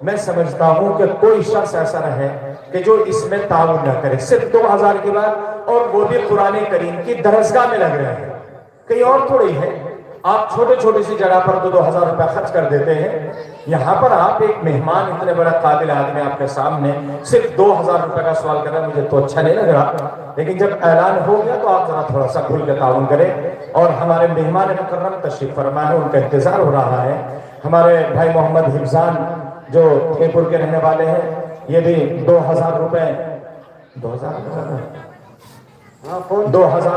میں سمجھتا ہوں کہ کوئی شخص ایسا نہ ہے کہ جو اس میں تعاون نہ کرے. صرف 2,000 کی بات, اور وہ بھی قرآن کریم کی درسگاہ میں لگ رہے ہیں, کہیں اور تھوڑی ہے. आप छोटे छोटी सी जगह पर 2,000 रुपया खर्च कर देते हैं। यहाँ पर आप एक मेहमान, इतने बड़ा काबिल आदमी आपके सामने सिर्फ 2,000 रुपए का सवाल कर रहे हैं, मुझे तो अच्छा नहीं लग रहा। लेकिन जब ऐलान हो गया तो आप जरा थोड़ा सा खुल के ताउन करें। और हमारे मेहमान मुकर्रम तशरीफ फरमा है, उनका इंतजार हो रहा है। हमारे भाई मोहम्मद हिफ्जान जो फतेहपुर के रहने वाले हैं, ये भी 2,000 रुपए 2,000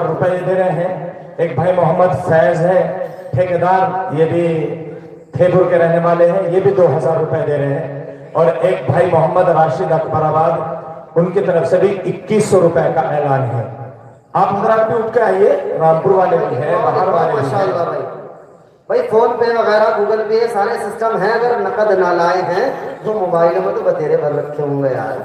रुपए दे रहे हैं। एक भाई मोहम्मद फैज है ठेकेदार, ये भी फतेहपुर के रहने वाले हैं, ये भी 2,000 रुपए दे रहे हैं। और एक भाई मोहम्मद राशिद अकबराबाद, उनकी तरफ से भी 2,100 रुपए का ऐलान है। आप हजरात भी उठ के आइए, रामपुर वाले भी हैं, बाहर वाले भी हैं। भाई फोन पे वगैरह गूगल पे सारे सिस्टम हैं, अगर नकद ना लाए हैं तो मोबाइल में तो बतेरे भर रखे होंगे यार।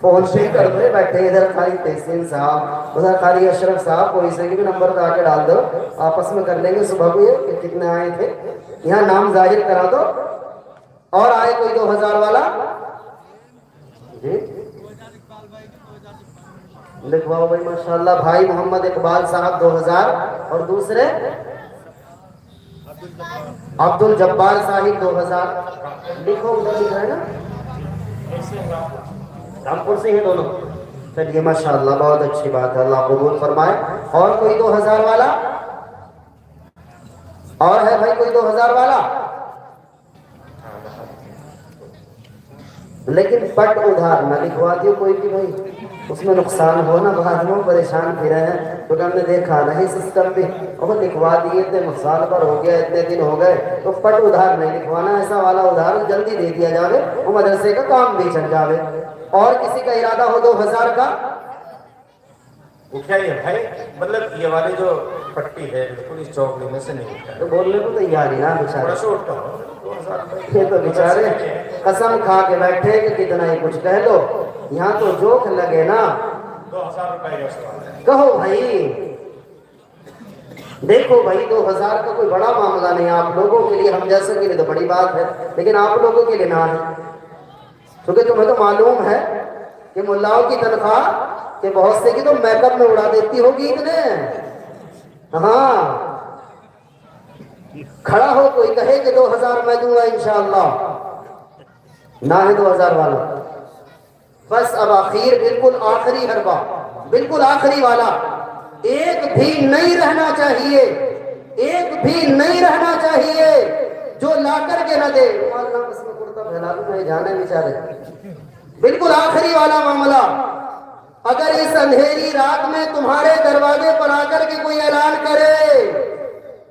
फोन पे कर दो, बैठे इधर खाली तहसीन साहब, उधर खाली अशरफ साहब, कोई से भी नंबर पे आके डाल दो, आपस में कर लेंगे सुबह को ये कि कितने आए थे, यहाँ नाम जाहिर करा दो। और आए कोई 2,000 वाला जी लिखवाओ भाई, माशाल्लाह। भाई मोहम्मद इकबाल साहब 2,000, और दूसरे अब्दुल जब्बार साहिब 2,000। लिखो, उधर लिख रहे हैं ना, रामपुर से ही दोनों। चलिए माशाल्लाह, बहुत अच्छी बात है, अल्लाह कबूल फरमाए। और कोई 2,000 वाला और है भाई? कोई 2,000 वाला? लेकिन पट उधार ना लिखवा दियो कोई भी भाई, उसमें नुकसान हो ना, बाद में परेशान फिर हैं। तो हमने देखा नहीं सिस्टम भी, और लिखवा दिए इतने साल पर हो गया, इतने दिन हो गए, तो पट उधार नहीं लिखवाना, ऐसा वाला उधार जल्दी दे दिया जावे, वो मदरसे का काम भी चल जावे। और किसी का इरादा हो 2,000 का? उठाइए भाई, मतलब ये वाली जो पट्टी है बिल्कुल इस चौकड़ी में से नहीं उठाए, तो बोलने को तैयार ही ना बेचारे। थोड़ा सा उठा हो, 2,000 रुपए। ये तो बेचारे कसम खा के बैठे कि कितना ही कुछ कह लो, यहाँ तो जोक लगे ना। 2,000 रुपए का सवाल है। कहो भाई, देखो भाई 2,000 का कोई बड़ा मामला नहीं, आप लोगों के लिए, हम जैसे के लिए तो बड़ी बात है, लेकिन आप लोगों के लिए ना है। क्योंकि तुम्हें तो मालूम है कि मुल्लाओं की तनख्वाह के बहुत से की तो मेकअप में उड़ा देती होगी इतने। हाँ, खड़ा हो कोई कहे कि 2,000 मैं दूंगा इंशाअल्लाह, ना है 2,000 वाला। बस अब आखिर, बिल्कुल आखिरी हरबा, बिल्कुल आखिरी वाला, एक भी नहीं रहना चाहिए, एक भी नहीं रहना चाहिए जो ला करके न दे। कुर्ता फैला दूं मैं, जाने बेचारे। बिल्कुल आखिरी वाला मामला, अगर इस अंधेरी रात में तुम्हारे दरवाजे पर आकर के कोई ऐलान करे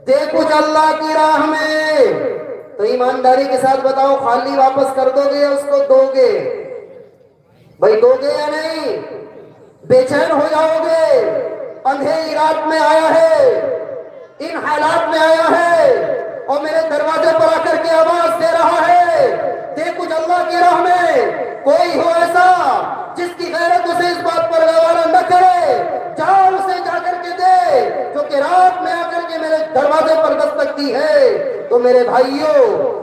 दे कुछ अल्लाह की राह में, तो ईमानदारी के साथ बताओ, खाली वापस कर दोगे या उसको दोगे? भाई दोगे या नहीं? बेचैन हो जाओगे, अंधेरी रात में आया है, इन हालात में आया है, और मेरे दरवाजे पर आकर के आवाज दे रहा है दे कुछ अल्लाह की राह में। कोई हो ऐसा जिसकी गैरत उसे इस बात पर गवारा न करे, जाओ उसे जाकर के दे, क्योंकि रात में आकर के मेरे दरवाजे पर दस्तक दी है। तो मेरे भाइयों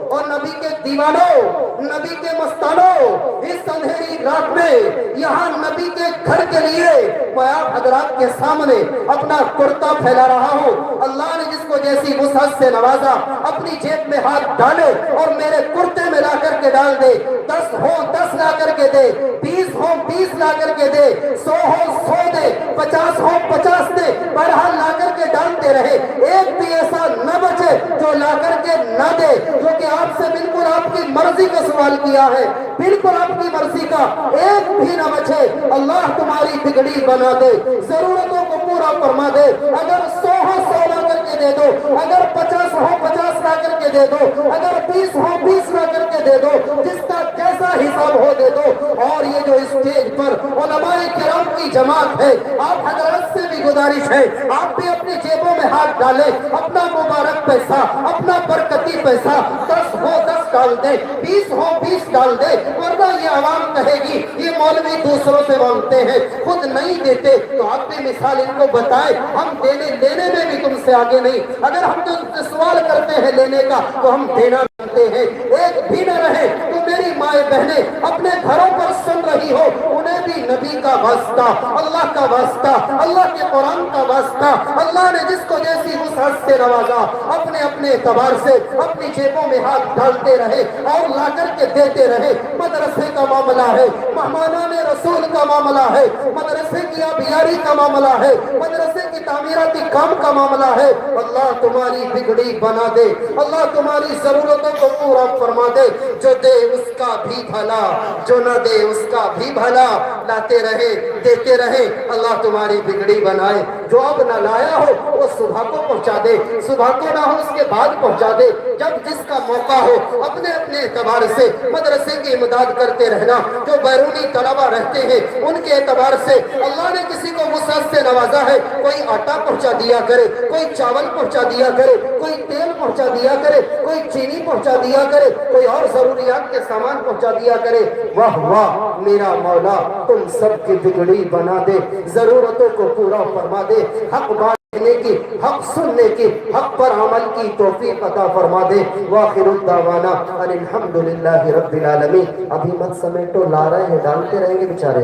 और नबी के दीवानों, नबी के मस्तानों, इस अंधेरी रात में यहाँ नबी के घर के लिए मैं आप हजरात के सामने अपना कुर्ता फैला रहा हूँ। अल्लाह ने जिसको जैसी वुसअत से नवाजा, अपनी जेब में हाथ डाले और मेरे कुर्ते में ला करके डाल दे। 10 हो 10 ला करके दे, 20 हो 20 ला करके दे, 100 हो 100 दे, 50 हो 50 दे, बहरहाल ला करके डालते रहे। एक भी ऐसा न बचे जो ला करके न दे, जो कि आपसे बिल्कुल आपकी मर्जी का सवाल किया है, बिल्कुल आपकी मर्जी का, एक भी न बचे। अल्लाह तुम्हारी बिगड़ी बना दे, जरूरतों को पूरा फरमा दे। अगर 100 हो 100 ला करके दे दो, अगर 50 हो 50 ला करके दे दो, अगर 20 हो 20 ला करके दे दो, जिसका जैसा हिसाब हो दे दो। और ये जो स्टेज पर उलमाए किराम की जमात है, आप हजरत से भी गुजारिश है, आप भी अपनी जेबों में हाथ डालें, अपना मुबारक पैसा, अपना बरकती पैसा 10 हो 10 डाल दे, 20 हो 20 डाल दे, वरना ये आवाम कहेगी ये मौलवी दूसरों से मांगते हैं, खुद नहीं देते। तो आप भी मिसाल इनको बताएं, हम देने लेने में भी तुमसे आगे नहीं। अगर हम तुमसे सवाल करते हैं लेने का, तो हम देना चाहते हैं, एक भी न रहे। तुम मेरी माए बहनें अपने घरों पर सुन रही हो, उन्हें भी नबी का वास्ता, अल्लाह का वास्ता, अल्लाह के कुरान का वास्ता, अल्लाह ने जिसको जैसी वुसअत से नवाजा, अपने अपने एतबार से अपनी जेबों में हाथ डालते रहे और ला करके देते रहे। मदरसे का मामला है, मेहमानाने रसूल का मामला है, मदरसे की आबियारी का मामला है, मदरसे की तामीराती काम का मामला है। अल्लाह तुम्हारी बिगड़ी बना दे, अल्लाह तुम्हारी जरूरतों को पूरा फरमा दे। जो दे उसका भी भला, जो न दे उसका भी भला, लाते रहे देते रहे, अल्लाह तुम्हारी बिगड़ी बनाए। जो अब न लाया हो वो सुबह को पहुंचा दे, सुबह को ना हो उसके बाद पहुंचा दे। जब जिसका मौका हो अपने अपने एतबार से मदरसे की इमदाद करते रहना। जो बैरूनी तलबा रहते हैं उनके एतबार से अल्लाह ने किसी को वुसअत से नवाजा है, कोई आटा पहुंचा दिया करे, कोई चावल पहुंचा दिया करे, कोई तेल पहुंचा दिया करे, कोई चीनी पहुंचा दिया करे, कोई और जरूरियात के सामान पहुंचा दिया करे। वाह वाह मेरा मौला, तुम सबकी बिगड़ी बना दे, जरूरतों को पूरा फरमा दे, हक बात की, हक सुनने की, हक पर अमल की तौफीक अता फरमा दे। वाखिरुद दावाना अल्हम्दुलिल्लाहि रब्बिल आलमीन। अभी मत समेटो, ला रहे हैं, डालते रहेंगे बेचारे।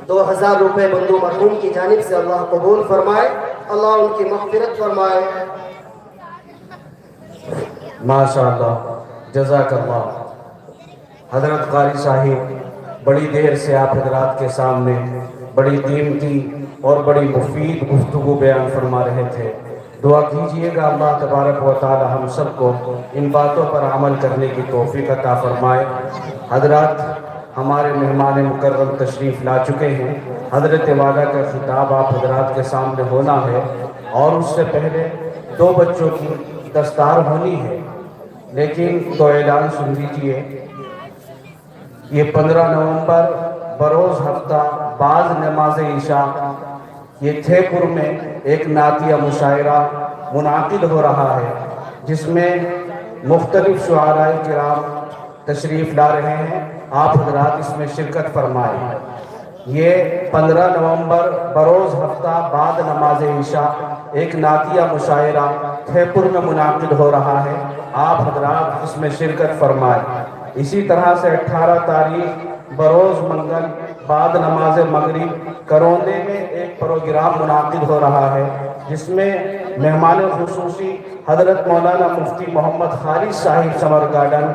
2000 रुपए बंधु मरहूम की जानिब से अल्लाह कबूल फरमाए, अल्लाह उनकी मग़फ़िरत फरमाए। माशाअल्लाह, जज़ाकल्लाह। हजरत कारी साहिब बड़ी देर से आप हजरात के सामने बड़ी कीमती और बड़ी मुफीद गुफ्तगू बयान फरमा रहे थे। दुआ कीजिएगा अल्लाह तबारक व तआला हम सबको इन बातों पर अमल करने की तौफीक अता फरमाए। हजरात, हमारे मेहमान मुकर्रम तशरीफ़ ला चुके हैं। हजरत वाला का खिताब आप हजरात के सामने होना है और उससे पहले 2 बच्चों की दस्तार होनी है, लेकिन तो ऐलान सुन लीजिए। ये 15 नवंबर बरोज़ हफ्ता बाज़ नमाज इशा ये थेपुर में एक नातिया मुशायरा मुनाकिद हो रहा है, जिसमें मुख्तलिफ शुआराए किराम तशरीफ़ ला रहे हैं। आप हजरात इसमें शिरकत फरमाएँ। ये 15 नवंबर बरोज़ हफ्ता बाद नमाज इशा एक नातिया मुशायरा थेपुर में मुनाकिद हो रहा है। आप हजरात इसमें शिरकत फरमाएँ। इसी तरह से 18 तारीख बरोज़ मंगल बाद नमाज मगरिब करोंदे में एक प्रोग्राम मुनाकिद हो रहा है, जिसमें मेहमान खुसूसी हज़रत मौलाना मुफ्ती मोहम्मद खालिद साहिब समर गार्डन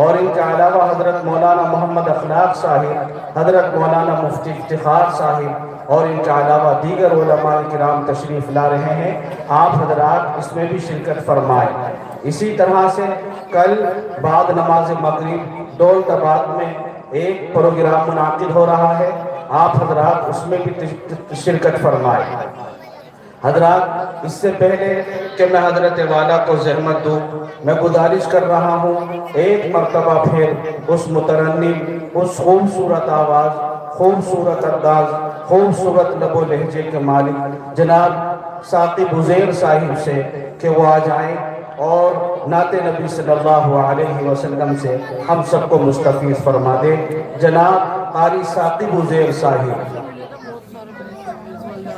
और इनके अलावा हज़रत मौलाना मोहम्मद अखलाक साहिब, हज़रत मौलाना मुफ्ती इफ्तिखार साहिब और इनके अलावा दीगर उलमाए किराम तशरीफ़ ला रहे हैं। आप हज़रात इसमें भी शिरकत फरमाएँ। इसी तरह से कल बाद नमाज मगरिब दौलताबाद में एक प्रोग्राम मुनाकिद हो रहा है। आप हजरात उसमें भी शिरकत फरमाएँ। हजरात, इससे पहले कि मैं हजरत वाला को ज़हमत दूँ, मैं गुजारिश कर रहा हूँ एक मरतबा फिर उस मुतरन्निम, उस खूबसूरत आवाज़, खूबसूरत अंदाज, खूबसूरत लबो लहजे के मालिक जनाब साकिब उज़ैर साहिब से कि वो आ जाएँ और नाते नबी सल्लल्लाहु अलैहि वसल्लम से हम सबको मुस्तफ़ीज़ फरमा दे। जनाब कारी साकिब उज़ैर साहिब।